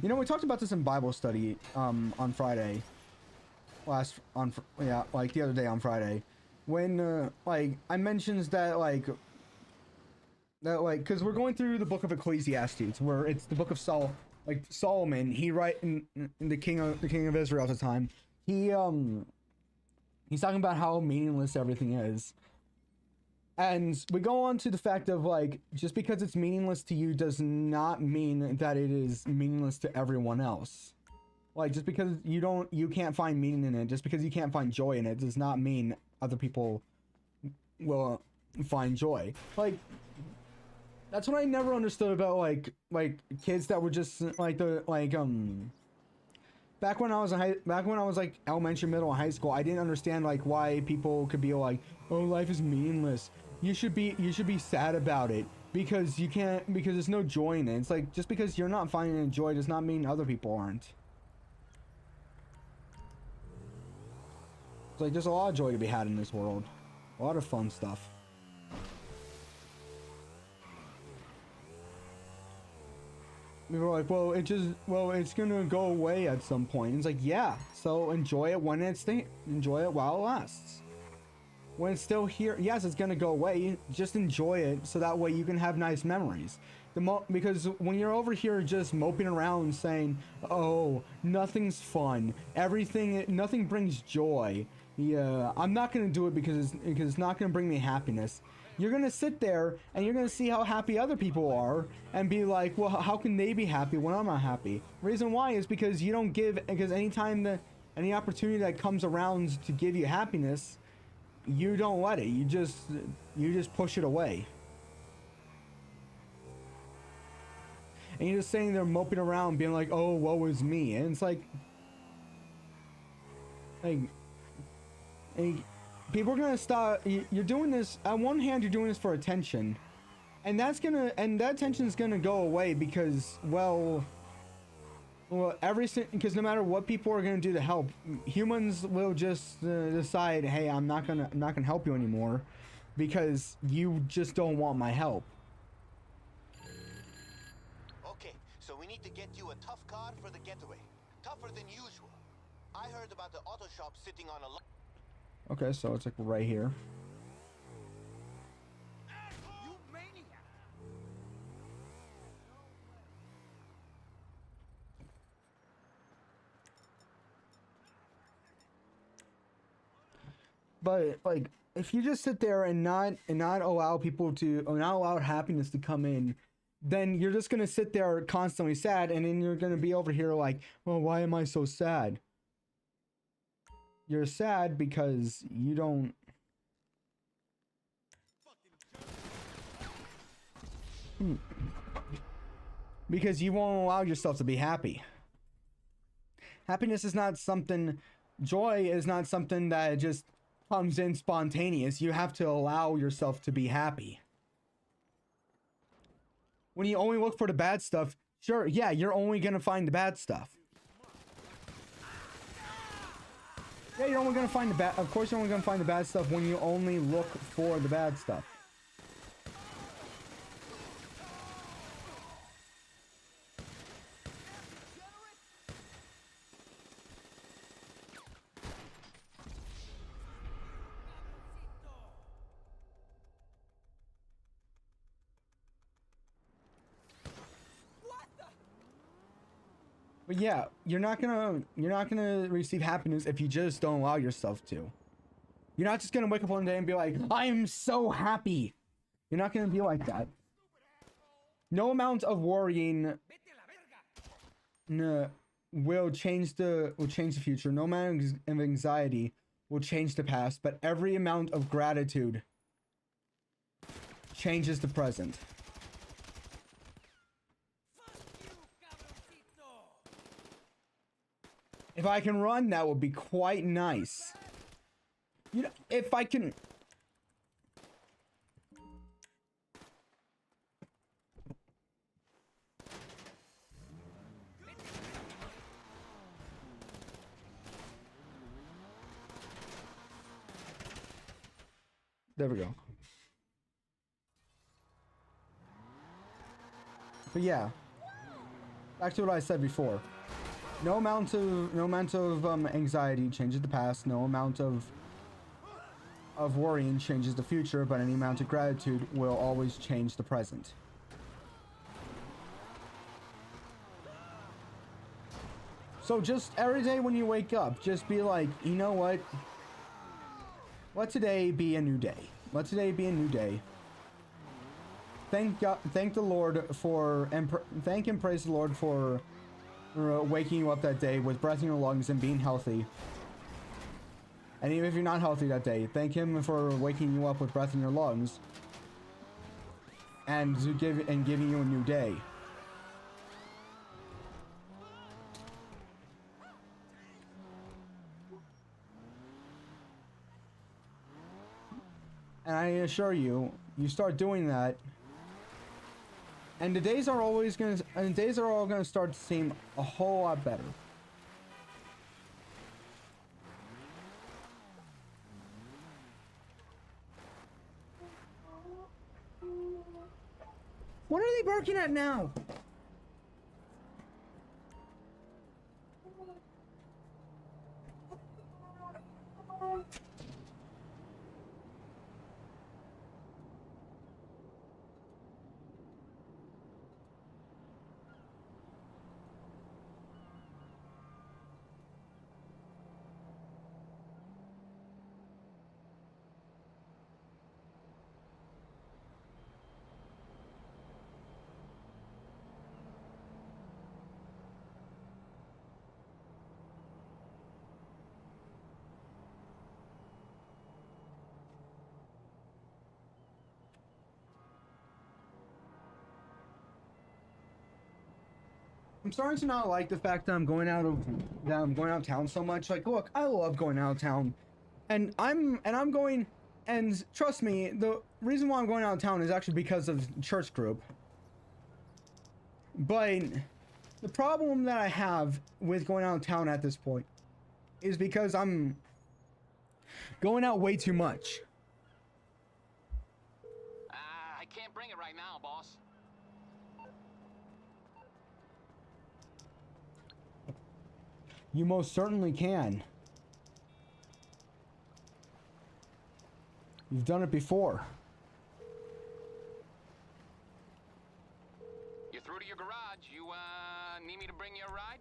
You know, we talked about this in Bible study on Friday. Like the other day on Friday, when like I mentioned that because we're going through the book of Ecclesiastes, where it's the book of Solomon. He in the king of Israel at the time. He's talking about how meaningless everything is. And we go on to the fact of like, just because it's meaningless to you does not mean that it is meaningless to everyone else. Like, just because you can't find meaning in it, just because you can't find joy in it, does not mean other people will find joy. Like, that's what I never understood about like kids that were just like back when I was like elementary, middle, and high school. I didn't understand like why people could be like, oh, life is meaningless. You should be sad about it because there's no joy in it. It's like, just because you're not finding joy does not mean other people aren't. It's like, there's a lot of joy to be had in this world. A lot of fun stuff. People are like, well, it's gonna go away at some point. And it's like, yeah, so enjoy it enjoy it while it lasts. When it's still here, yes, it's gonna go away. Just enjoy it so that way you can have nice memories. Because when you're over here just moping around saying, oh, nothing's fun, nothing brings joy. Yeah, I'm not gonna do it because it's not gonna bring me happiness. You're gonna sit there and you're gonna see how happy other people are and be like, well, how can they be happy when I'm not happy? Reason why is because you don't give, because any opportunity that comes around to give you happiness, you don't let it. You just push it away. And you're just sitting there moping around being like, oh, woe is me. And it's like people are gonna stop. You're doing this, on one hand, you're doing this for attention, and that attention is gonna go away because, because no matter what people are gonna do to help, humans will just decide, hey, I'm not gonna help you anymore because you just don't want my help. Okay, so we need to get you a tough car for the getaway. Tougher than usual. I heard about the auto shop sitting on a lot. Okay, so it's like right here. You maniac! But like, if you just sit there and not allow people to, or not allow happiness to come in, then you're just gonna sit there constantly sad, and then you're gonna be over here like, well, why am I so sad? You're sad because you don't. Because you won't allow yourself to be happy. Happiness is not something. Joy is not something that just comes in spontaneous. You have to allow yourself to be happy. When you only look for the bad stuff, sure, yeah, you're only gonna find the bad stuff. Yeah, you're only gonna find the bad. Of course, you're only gonna find the bad stuff when you only look for the bad stuff. But yeah, you're not gonna receive happiness if you just don't allow yourself to. You're not just gonna wake up one day and be like, I'm so happy. You're not gonna be like that. No amount of worrying will change the future. No amount of anxiety will change the past, but every amount of gratitude changes the present. If I can run, that would be quite nice. You know, if I can... There we go. But yeah, back to what I said before. No amount of anxiety changes the past. No amount of worrying changes the future. But any amount of gratitude will always change the present. So just every day when you wake up, just be like, you know what? Let today be a new day. Let today be a new day. Thank God, thank the Lord for, and thank and praise the Lord for waking you up that day with breath in your lungs and being healthy. And even if you're not healthy that day, thank Him for waking you up with breath in your lungs and giving you a new day. And I assure you, you start doing that, and the days are all gonna start to seem a whole lot better. What are they barking at now? I'm starting to not like the fact that I'm going out of town so much. Like, look, I love going out of town, and I'm going, and trust me, the reason why I'm going out of town is actually because of church group. But the problem that I have with going out of town at this point is because I'm going out way too much. I can't bring it right now, boss. You most certainly can. You've done it before. You're through to your garage. You, need me to bring you a ride?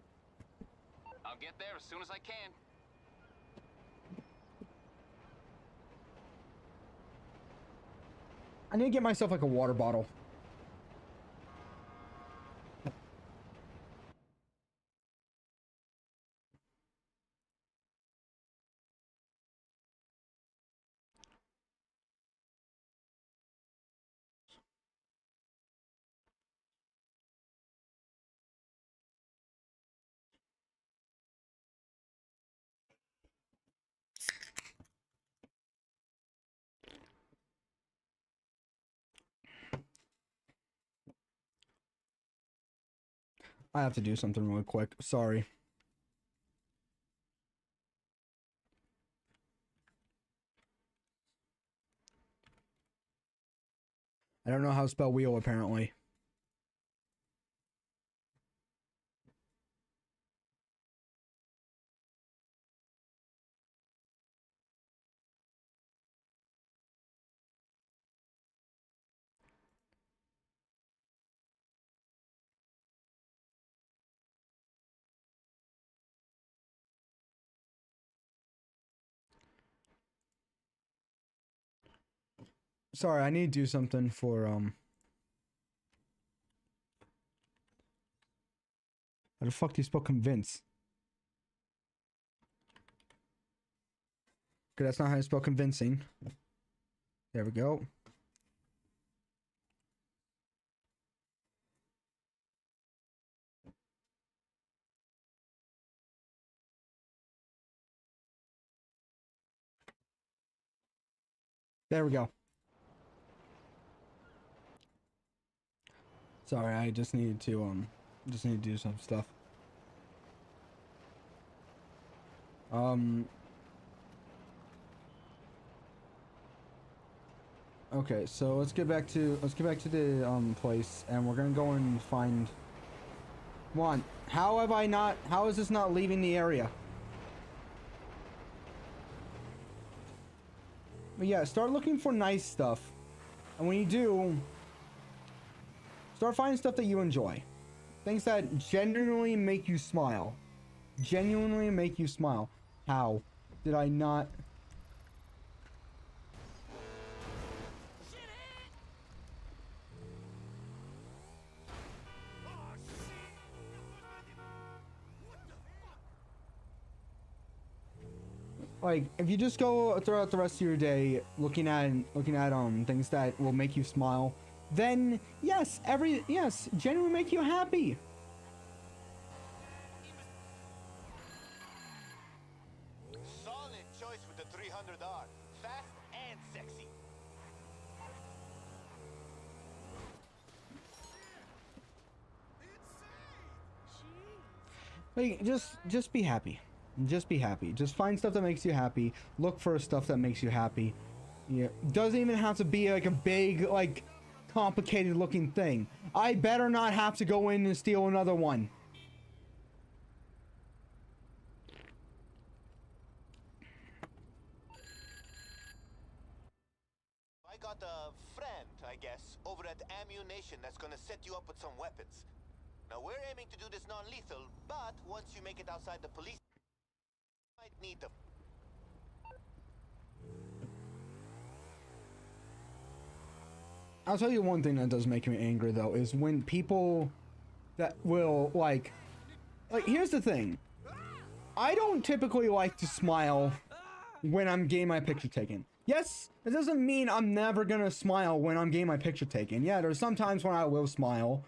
I'll get there as soon as I can. I need to get myself like a water bottle. I have to do something really quick. Sorry. I don't know how to spell wheel, apparently. Sorry, I need to do something for, how the fuck do you spell convince? Because that's not how you spell convincing. There we go. There we go. Sorry, I just needed to do some stuff. Okay, so let's get back to the place, and we're gonna go and find one. How is this not leaving the area? But yeah, start looking for nice stuff. And when you do, start finding stuff that you enjoy. Things that genuinely make you smile. Genuinely make you smile. How did I not... Like, if you just go throughout the rest of your day looking at things that will make you smile, then yes, genuinely make you happy. Solid choice with the 300R. Fast and sexy. Like, just be happy. Just be happy. Just find stuff that makes you happy. Look for stuff that makes you happy. Yeah, doesn't even have to be like a big, like, complicated looking thing. I better not have to go in and steal another one. I got a friend, I guess, over at Ammunition that's gonna set you up with some weapons. Now we're aiming to do this non-lethal, but once you make it outside the police, you might need them. I'll tell you one thing that does make me angry though, is when people that will like here's the thing. I don't typically like to smile when I'm getting my picture taken. Yes, it doesn't mean I'm never gonna smile when I'm getting my picture taken. Yeah, there's some times when I will smile.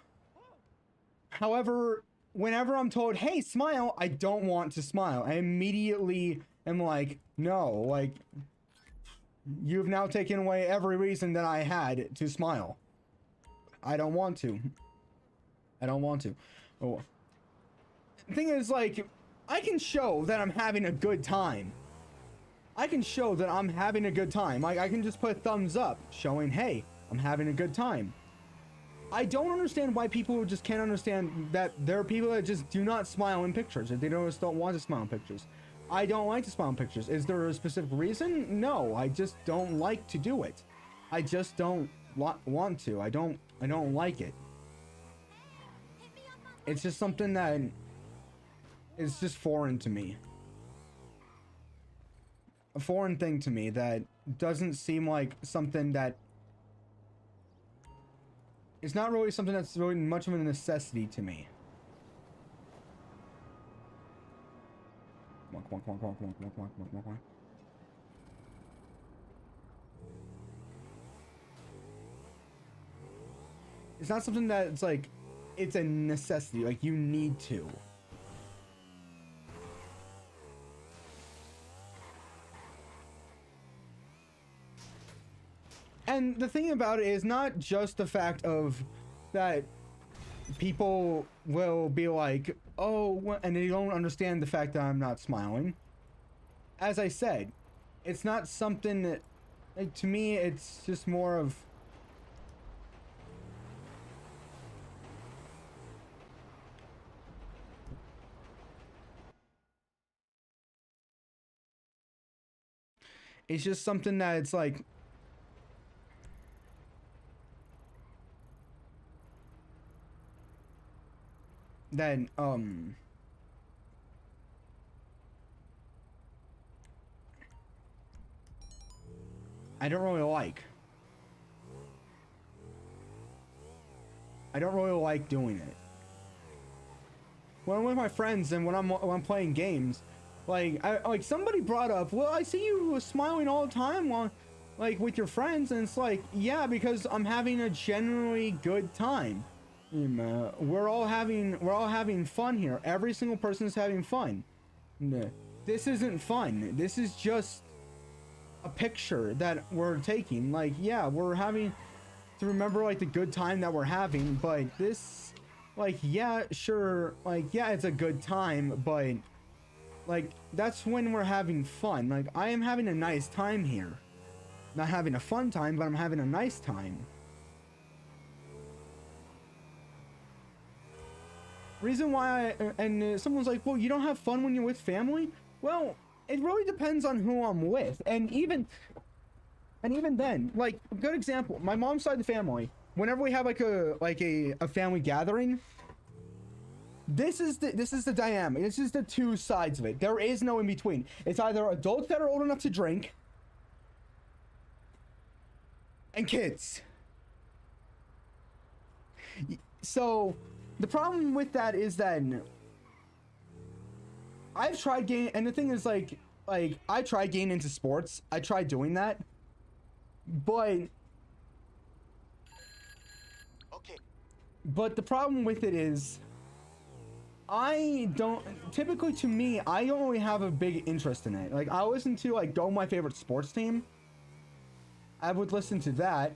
However, whenever I'm told, hey, smile, I don't want to smile. I immediately am like, no, like, you've now taken away every reason that I had to smile. I don't want to. I don't want to. Oh. The thing is, like, I can show that I'm having a good time. I can show that I'm having a good time. Like, I can just put a thumbs up showing, hey, I'm having a good time. I don't understand why people just can't understand that there are people that just do not smile in pictures. If they just don't want to smile in pictures. I don't like to smile in pictures. Is there a specific reason? No, I just don't like to do it. I just don't want to. I don't like it. It's just something that is just foreign to me. A foreign thing to me that doesn't seem like something that... It's not really something that's really much of a necessity to me. It's not something that it's like, it's a necessity, like you need to. And the thing about it is not just the fact of that people will be like, oh, and they don't understand the fact that I'm not smiling. As I said, it's not something that, like, to me, it's just more of... It's just something that it's like... That, I don't really like. I don't really like doing it. When I'm with my friends and when I'm playing games, Like somebody brought up, well, I see you smiling all the time while, like, with your friends, and it's like, yeah, because I'm having a generally good time. We're all having fun here. Every single person is having fun. No, this isn't fun. This is just a picture that we're taking. Like, yeah, we're having to remember, like, the good time that we're having, but this, like, yeah, sure, like, yeah, it's a good time, but, like, that's when we're having fun. Like, I am having a nice time here. Not having a fun time, but I'm having a nice time. Reason why someone's like, well, you don't have fun when you're with family? Well, it really depends on who I'm with. And even then, like, a good example, my mom's side of the family, whenever we have like a family gathering, this is the dynamic. This is the two sides of it. There is no in between. It's either adults that are old enough to drink and kids. So the problem with that is that I've tried getting, and the thing is, like I tried getting into sports. I tried doing that, but the problem with it is, typically, to me, I don't really have a big interest in it. Like, I listen to, like, Go My Favorite Sports Team. I would listen to that.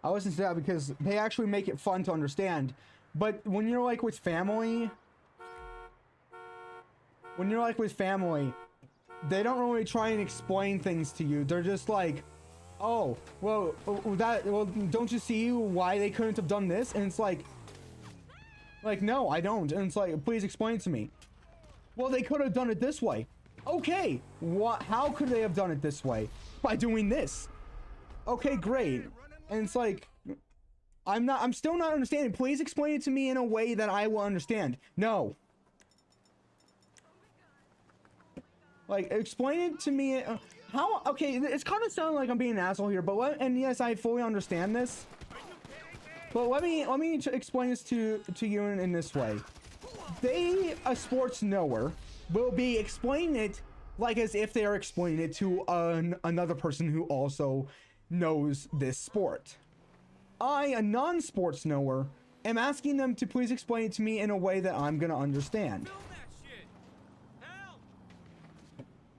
I listen to that because they actually make it fun to understand. But when you're, like, with family, they don't really try and explain things to you. They're just like, oh, well, don't you see why they couldn't have done this? And it's like, no, I don't. And it's like, please explain it to me. Well, they could have done it this way. Okay, how could they have done it this way? By doing this. Okay, great. And it's like, I'm still not understanding. Please explain it to me in a way that I will understand. No. Like, explain it to me. Okay, it's kind of sounding like I'm being an asshole here, but and yes, I fully understand this. But let me explain this to you in this way. A sports knower, will be explaining it like as if they are explaining it to another person who also knows this sport. I, a non-sports knower, am asking them to please explain it to me in a way that I'm gonna understand.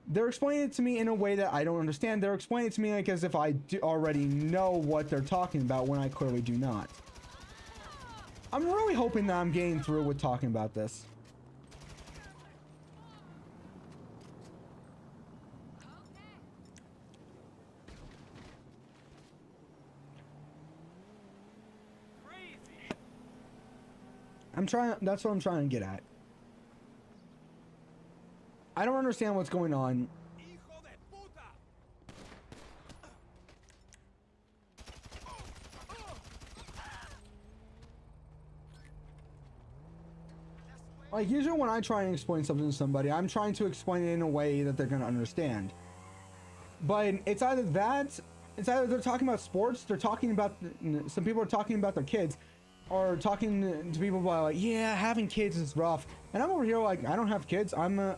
They're explaining it to me in a way that I don't understand. They're explaining it to me like as if I already know what they're talking about when I clearly do not. I'm really hoping that I'm getting through with talking about this. That's what I'm trying to get at. I don't understand what's going on. Like, usually when I try and explain something to somebody, I'm trying to explain it in a way that they're going to understand. But it's either they're talking about sports, some people are talking about their kids, or talking to people about, like, yeah, having kids is rough. And I'm over here like, I don't have kids. I'm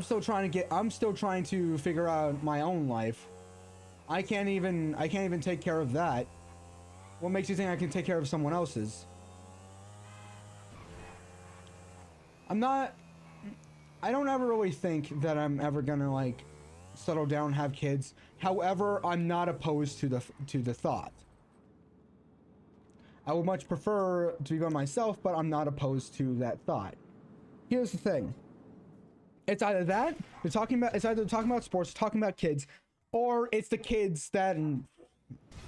still trying to figure out my own life. I can't even take care of that. What makes you think I can take care of someone else's? I don't ever really think that I'm ever gonna, like, settle down and have kids. However, I'm not opposed to the thought. I would much prefer to be by myself, but I'm not opposed to that thought. Here's the thing. It's either that, it's either talking about sports, talking about kids, or it's the kids that,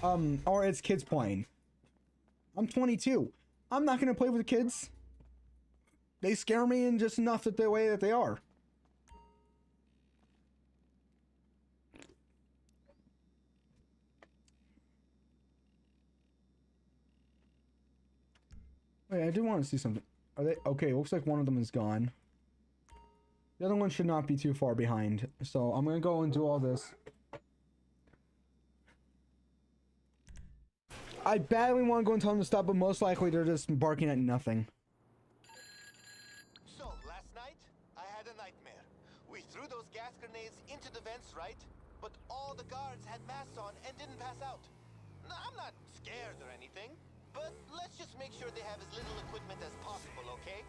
or it's kids playing. I'm 22. I'm not gonna play with the kids. They scare me in just enough the way that they are. Wait, I do want to see something. Are they okay? Looks like one of them is gone. The other one should not be too far behind. So I'm gonna go and do all this. I badly want to go and tell them to stop, but most likely they're just barking at nothing. So, last night, I had a nightmare. We threw those gas grenades into the vents, right? But all the guards had masks on and didn't pass out. No, I'm not scared or anything, but let's just make sure they have as little equipment as possible, okay?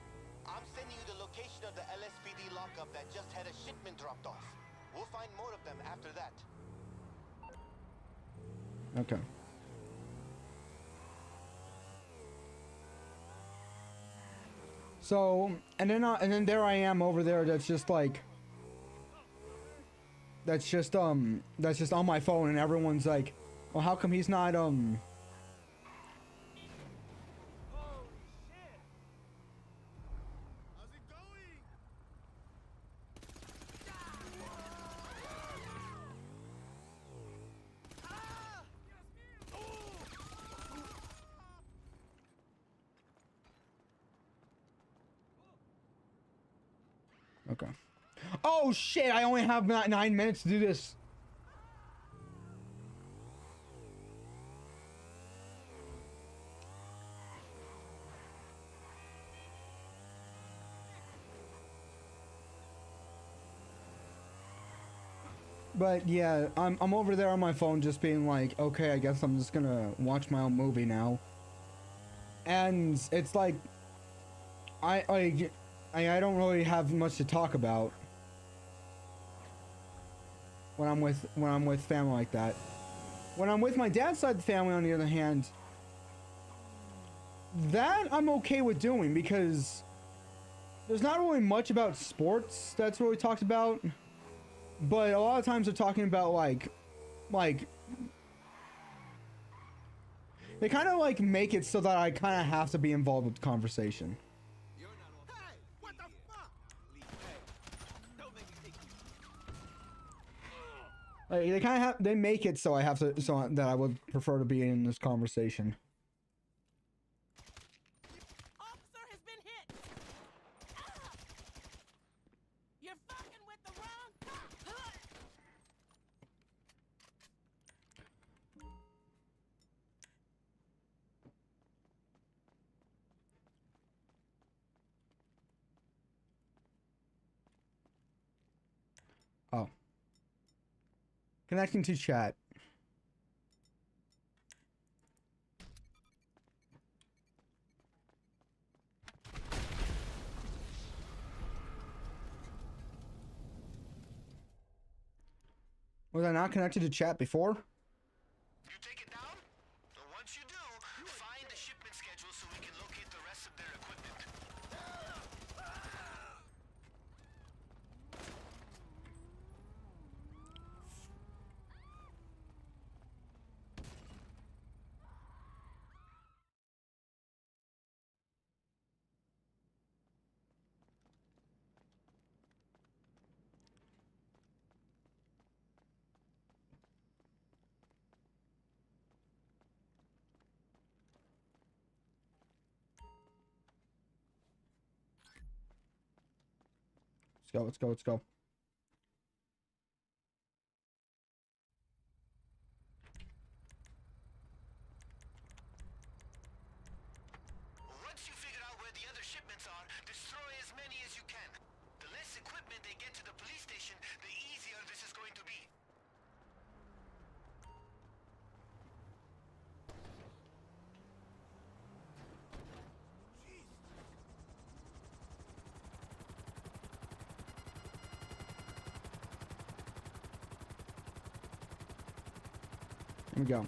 I'm sending you the location of the LSPD lockup that just had a shipment dropped off. We'll find more of them after that. Okay. So, and then there I am over there. That's just like, that's just on my phone, and everyone's like, well, how come he's not Holy shit! How's it going? Okay. Oh shit! I only have 9 minutes to do this. But yeah, I'm over there on my phone just being like, okay, I guess I'm just gonna watch my own movie now. And it's like, I don't really have much to talk about when I'm with family like that. When I'm with my dad's side of the family, on the other hand, that I'm okay with doing because there's not really much about sports that's really talked about. But a lot of times they're talking about like they kind of like make it so that I kind of have to be involved with the conversation. Hey, what the fuck? Don't make me take you. Like, they kind of they make it so I have to, so that I would prefer to be in this conversation. Officer has been hit. Ah! You're fucking with the wrong cop. Oh. Connecting to chat. Was I not connected to chat before? You take it down? Once you do, find the shipment schedule so we can locate the rest of their equipment. Let's go, let's go. Once you figure out where the other shipments are, destroy as many as you can. The less equipment they get to the police station, the easier this is going to be. Here we go.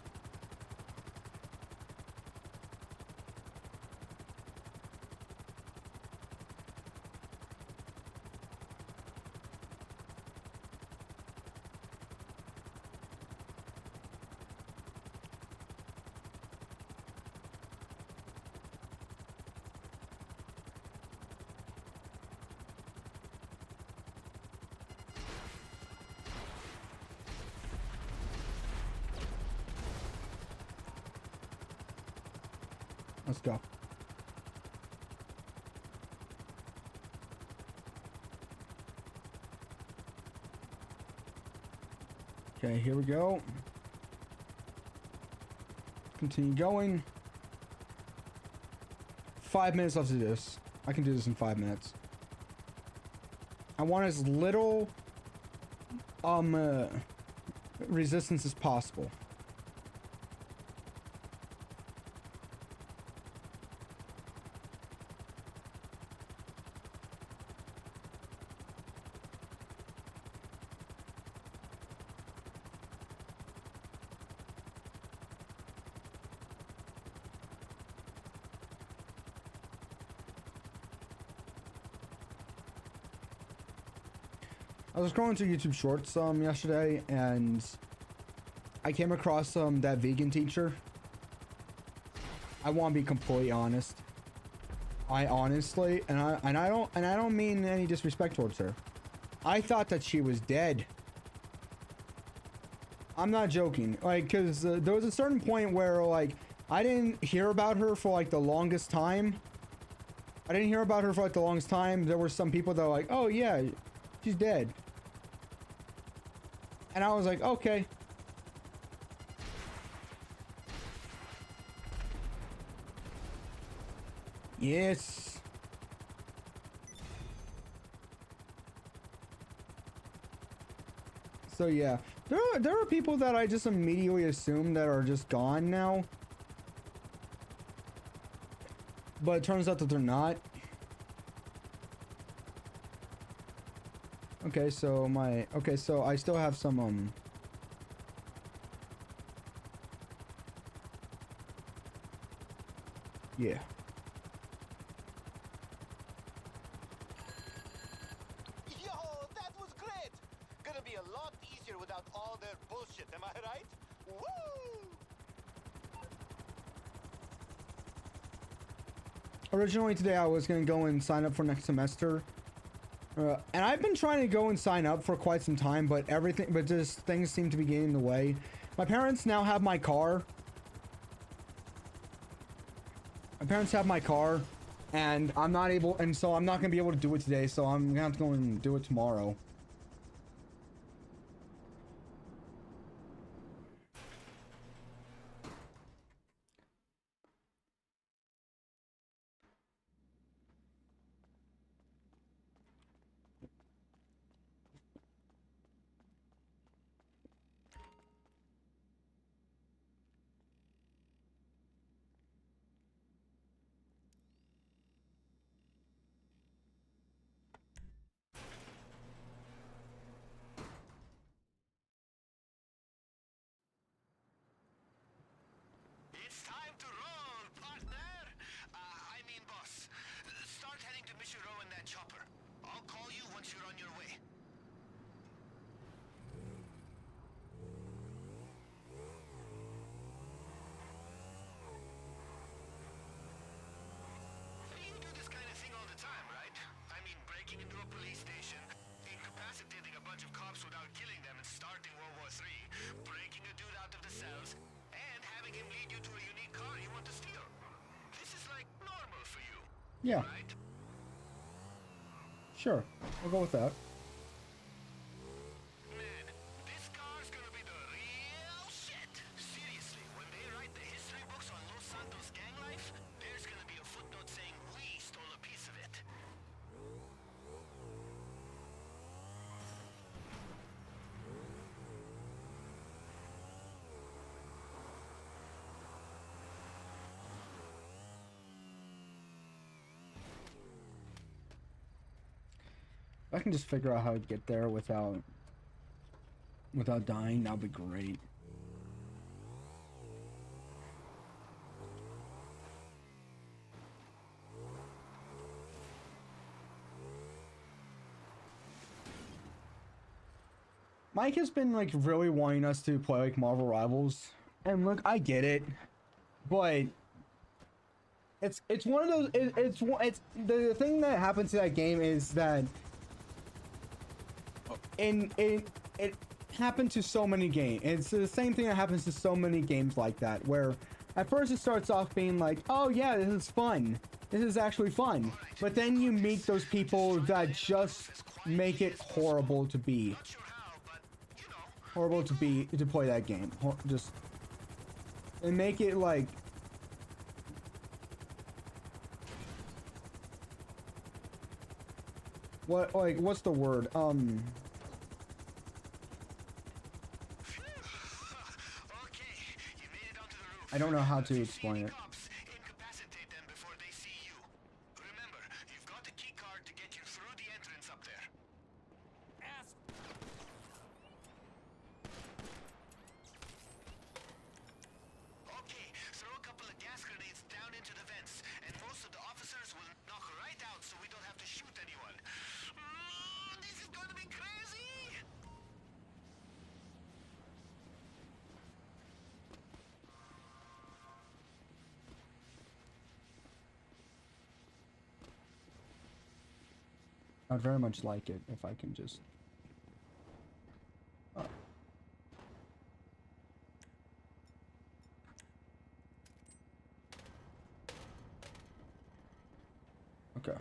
Let's go. Okay, here we go. Continue going. 5 minutes left to do this. I can do this in 5 minutes. I want as little resistance as possible. I was scrolling through YouTube Shorts yesterday, and I came across that vegan teacher. I want to be completely honest. I honestly, and I don't mean any disrespect towards her. I thought that she was dead. I'm not joking. Like, cause there was a certain point where like I didn't hear about her for like the longest time. There were some people that were like, "Oh yeah, she's dead." And I was like, okay. Yes. So yeah, there are people that I just immediately assume that are just gone now. But it turns out that they're not. Okay, so so I still have some yeah. Yo, that was great! Gonna be a lot easier without all their bullshit, am I right? Woo! Originally today I was gonna go and sign up for next semester. And I've been trying to go and sign up for quite some time, but just things seem to be getting in the way. My parents now have my car. And I'm not able, and so I'm not gonna be able to do it today, so I'm gonna have to go and do it tomorrow. It's time to roll, partner! I mean boss. Start heading to Mission Row in that chopper. I'll call you once you're on your way. You do this kind of thing all the time, right? I mean, breaking into a police station, incapacitating a bunch of cops without killing them and starting World War III, breaking a dude out of the cells, and having him lead you to a unique car you want to steal. This is like normal for you, Yeah, right? sure. I'll go with that. Man, this car's gonna be the real shit. Seriously, when they write the history books on Los Santos gang life, there's gonna be a footnote saying we stole a piece of it. If I can just figure out how to get there without dying, that'll be great. Mike has been like really wanting us to play like Marvel Rivals, and look, I get it, but it's one of those. It's the thing that happens to that game is that it happened to so many games. It's the same thing that happens to so many games like that, where at first it starts off being like, oh yeah, this is fun. This is actually fun. But then you meet those people that just make it horrible to be. Not sure how, but you know. Horrible to play that game. Just and make it like what's the word? Okay, you made it onto the roof. I don't know how If to you see explain any it. cops, incapacitate them before they see you. Remember, you've got a key card to get you through the entrance up there. Ass. Okay, throw a couple of gas grenades down into the vents, and most of the officers will knock right out so we don't have to shoot anyone. This is going to be crazy! I'd very much like it if I can just. Oh. Okay.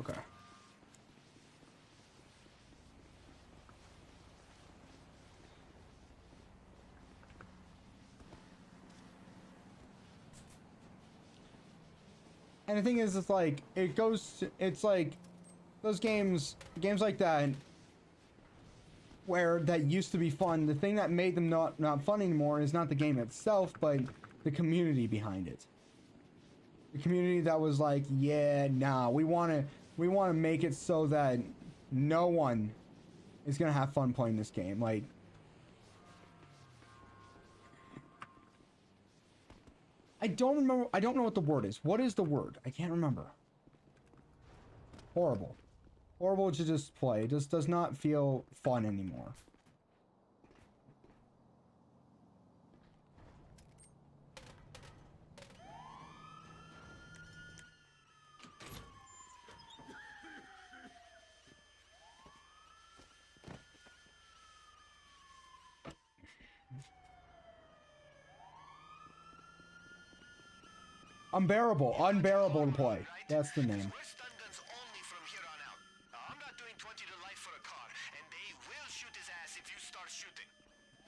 Okay. And the thing is, it's like it's like those games like that, where that used to be fun. The thing that made them not fun anymore is not the game itself, but the community behind it. The community that was like, yeah, nah, we want to make it so that no one is gonna have fun playing this game. Like, I don't remember. I don't know what the word is. What is the word? I can't remember. Horrible. Horrible to just play. It just does not feel fun anymore. Unbearable to play. That's the name. We're stun guns only from here on out. I'm not doing 20 to life for a car, and they will shoot his ass if you start shooting.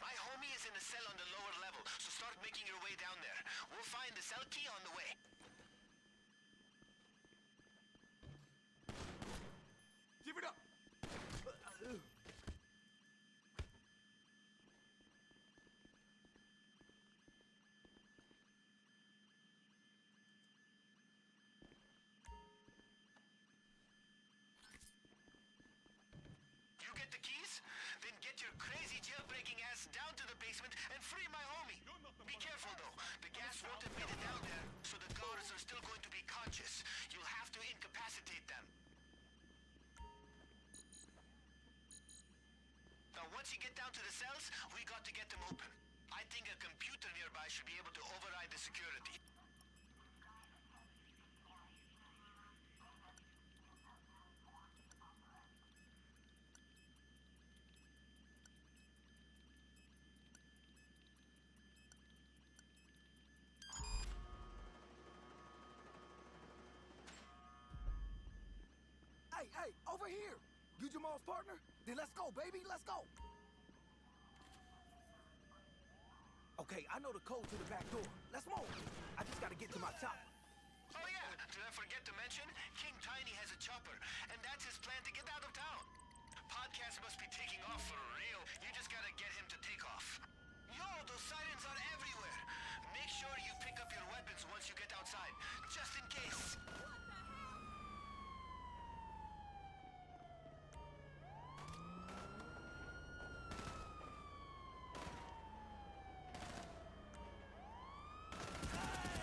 My homie is in a cell on the lower level, so start making your way down there. We'll find the cell key on the way. Give it up! You get the keys? Then get your crazy jailbreaking ass down to the basement and free my homie. Be careful though. The gas won't have made it down there, so the guards are still going to be conscious. You'll have to incapacitate them. Now once you get down to the cells, we got to get them open. I think a computer nearby should be able to override the security. Hey, over here! You Jamal's partner? Then let's go, baby, let's go! Okay, I know the code to the back door. Let's move. I just gotta get to my top. Oh yeah, did I forget to mention? King Tiny has a chopper, and that's his plan to get out of town. Podcast must be taking off for real. You just gotta get him to take off. Yo, those sirens are everywhere. Make sure you pick up your weapons once you get outside, just in case.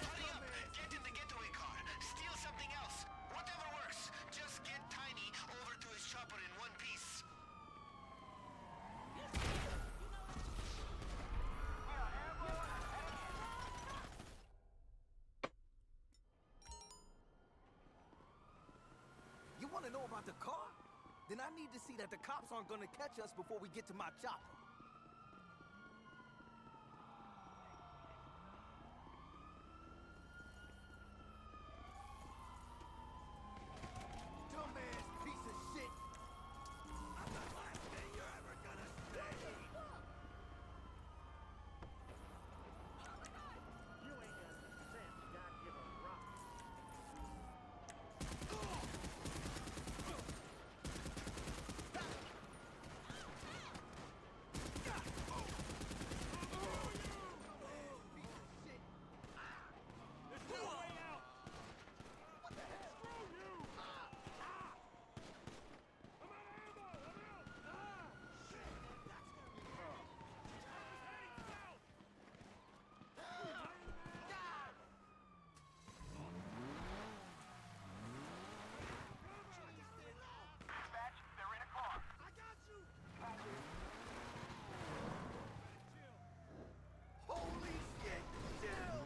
Hurry up! Get in the getaway car. Steal something else. Whatever works. Just get Tiny over to his chopper in one piece. want to know about the car? Then I need to see that the cops aren't gonna catch us before we get to my chopper. Dumbass piece of shit! I'm the last thing you're ever gonna see! You ain't got sense, God give a rock. Holy shit! Chill!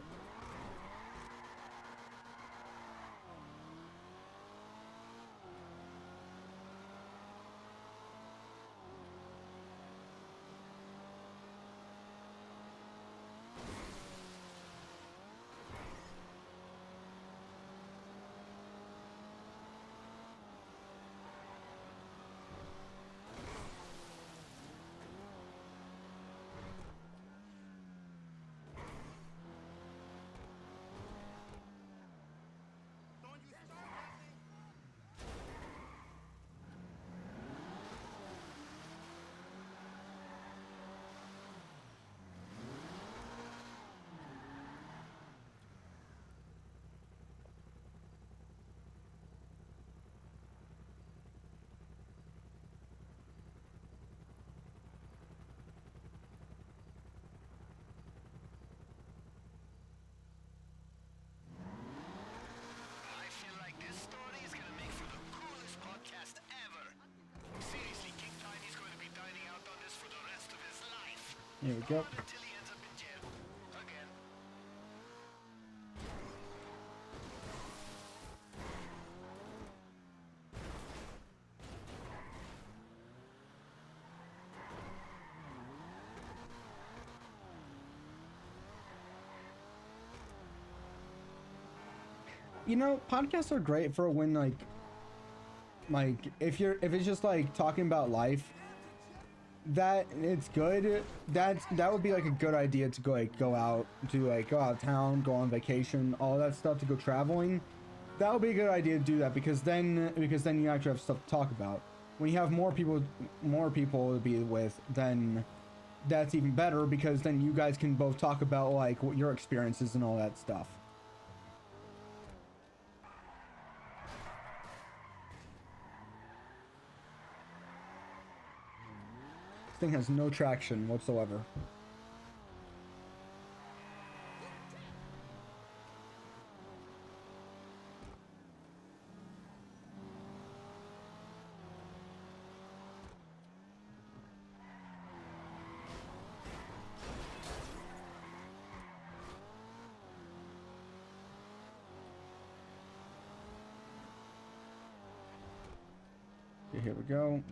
Don't you start that thing! I feel like this story is gonna make for the coolest podcast ever. Seriously, King Tiny's going to be dining out on this for the rest of his life. Here we go. Until he ends up in jail. Again. You know, podcasts are great for when like if it's just like talking about life, that it's good. That would be like a good idea to go out of town, go on vacation, all that stuff, to go traveling. That would be a good idea to do that, because then you actually have stuff to talk about. When you have more people to be with, then that's even better, because then you guys can both talk about like what your experiences and all that stuff. This thing has no traction whatsoever. Okay, here we go.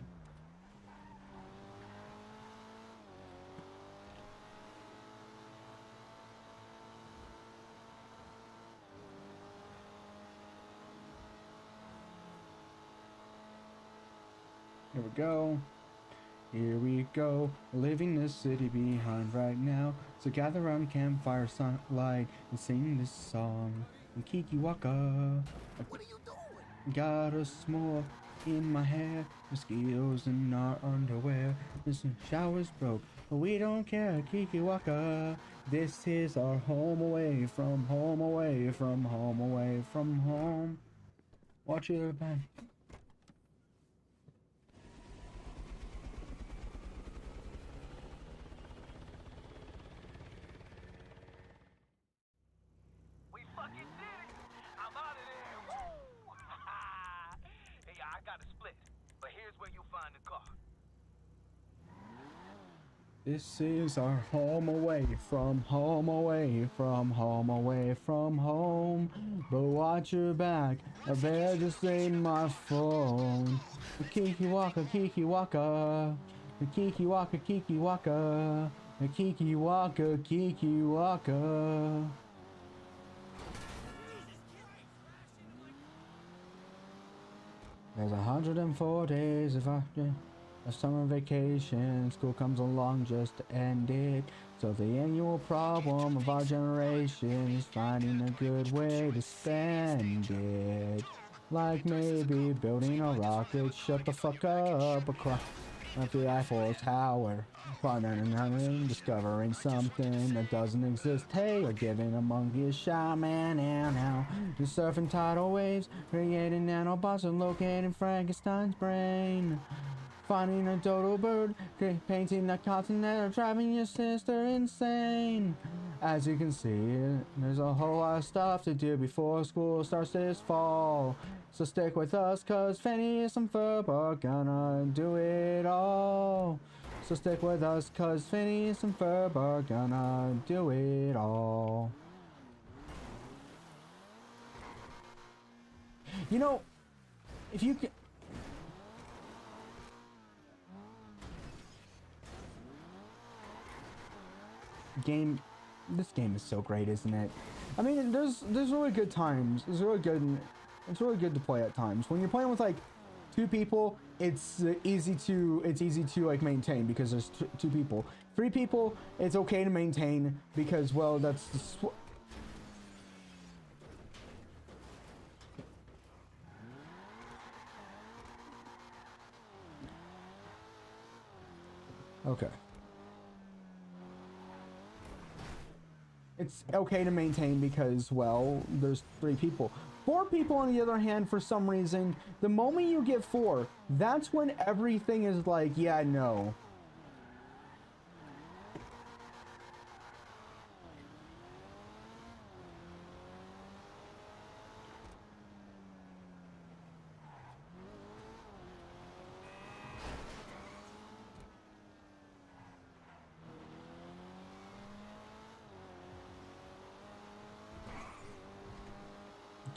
Here we go. Here we go. Leaving the city behind right now. So gather around campfire sunlight and sing this song. And Kikiwaka. What are you doing? Got a s'more in my hair, mosquitoes in our underwear. This shower's broke, but we don't care. Kikiwaka. This is our home, away from home, away from home, away from home. Watch your back. We fucking did it! I'm out of there! Woo! Hey, I got a split, but here's where you'll find the car. This is our home away from home, away from home, away from home. But watch your back, I better just in my phone. Kiki waka, kiki waka. Kiki waka, kiki waka. Kiki waka, kiki waka. There's 104 days of a summer vacation. School comes along just to end it. So the annual problem of our generation is finding a good way to spend it. Like maybe building a rocket, shut the fuck up across the Eiffel Tower. Partnering, discovering something that doesn't exist. Hey, or giving a monkey a shot, man, and now you're surfing tidal waves, creating nanobots and locating Frankenstein's brain. Finding a dodo bird, painting a continent, or driving your sister insane. As you can see, there's a whole lot of stuff to do before school starts this fall. So stick with us, cause Phineas and Ferb are gonna do it all. So stick with us, cause Phineas and Ferb are gonna do it all. You know, if you can... This game is so great, isn't it? I mean, there's really good times. It's really good to play at times. When you're playing with like two people, it's easy to like maintain because there's two people. Three people, it's okay to maintain because, well, that's the okay. It's okay to maintain because, well, there's three people. Four people, on the other hand, for some reason, the moment you get four, that's when everything is like, yeah, no.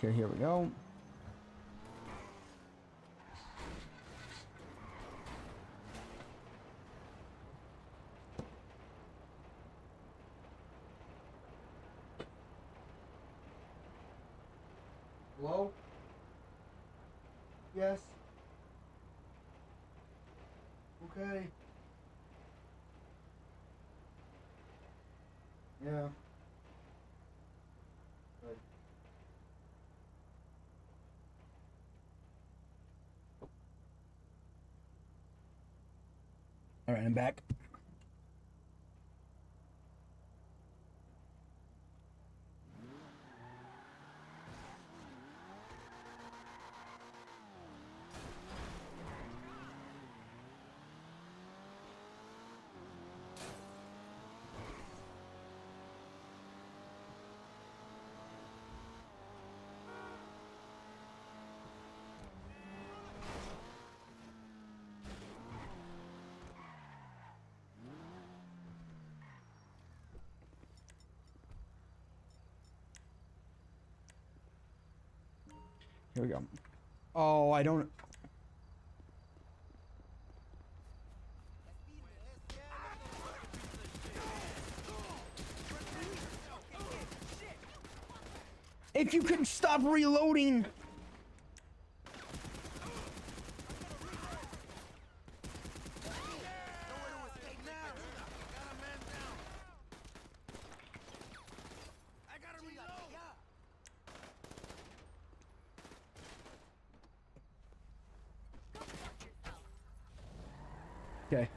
Okay, here we go. Hello? Yes. Okay. Yeah. Right. All right, I'm back. Here we go. Oh, I don't... If you could stop reloading! Okay.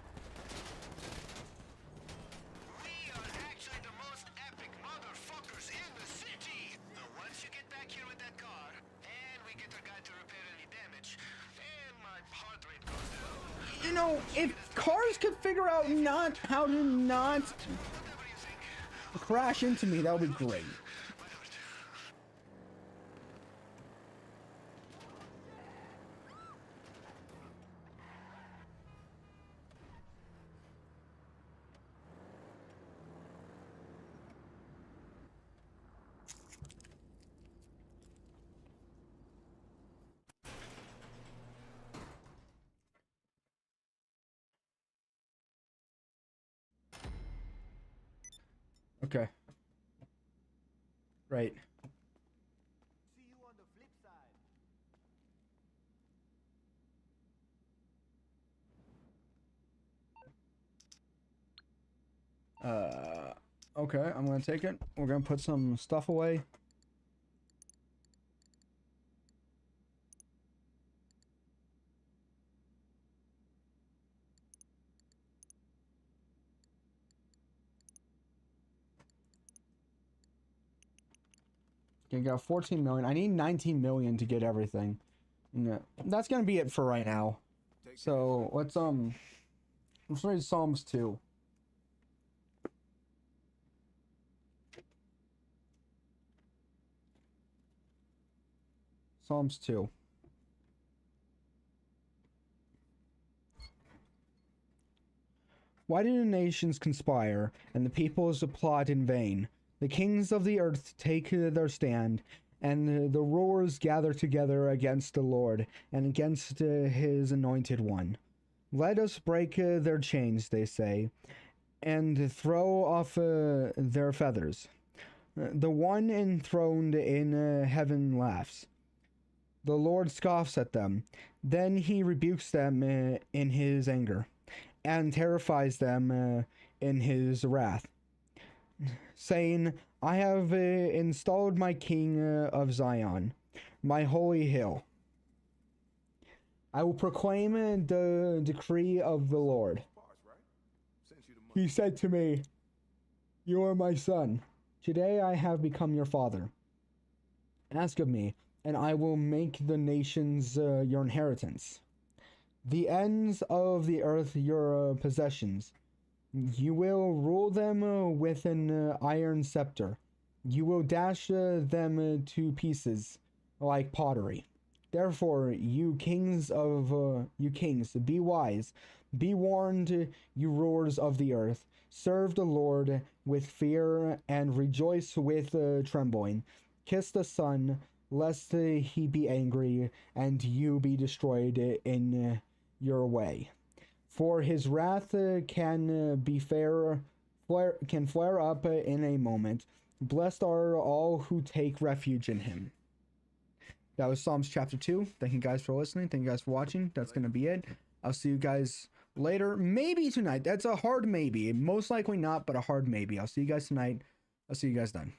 We are actually the most epic motherfuckers in the city. Now, once you get back here with that car, and we get a guy to repair any damage, and my heart rate goes down. You know, if cars could figure out not how to not Whatever you think. crash into me, that would be great. Okay. Right. See you on the flip side. Okay, I'm gonna take it. We're gonna put some stuff away. Okay, got 14 million. I need 19 million to get everything. Yeah, that's gonna be it for right now. So let's read Psalms 2. Psalms 2. Why do the nations conspire, and the peoples plot in vain? The kings of the earth take their stand, and the rulers gather together against the Lord, and against his anointed one. Let us break their chains, they say, and throw off their feathers. The one enthroned in heaven laughs. The Lord scoffs at them. Then he rebukes them in his anger, and terrifies them in his wrath, saying, I have installed my king of Zion, my holy hill. I will proclaim the decree of the Lord. He said to me, You are my son. Today I have become your father. Ask of me, and I will make the nations your inheritance, the ends of the earth your possessions. You will rule them with an iron scepter. You will dash them to pieces like pottery. Therefore, you kings, be wise. Be warned, you rulers of the earth. Serve the Lord with fear and rejoice with trembling. Kiss the Son, lest he be angry and you be destroyed in your way. For his wrath can flare up in a moment. Blessed are all who take refuge in him. That was Psalms chapter 2. Thank you guys for listening. Thank you guys for watching. That's going to be it. I'll see you guys later. Maybe tonight. That's a hard maybe. Most likely not, but a hard maybe. I'll see you guys tonight. I'll see you guys then.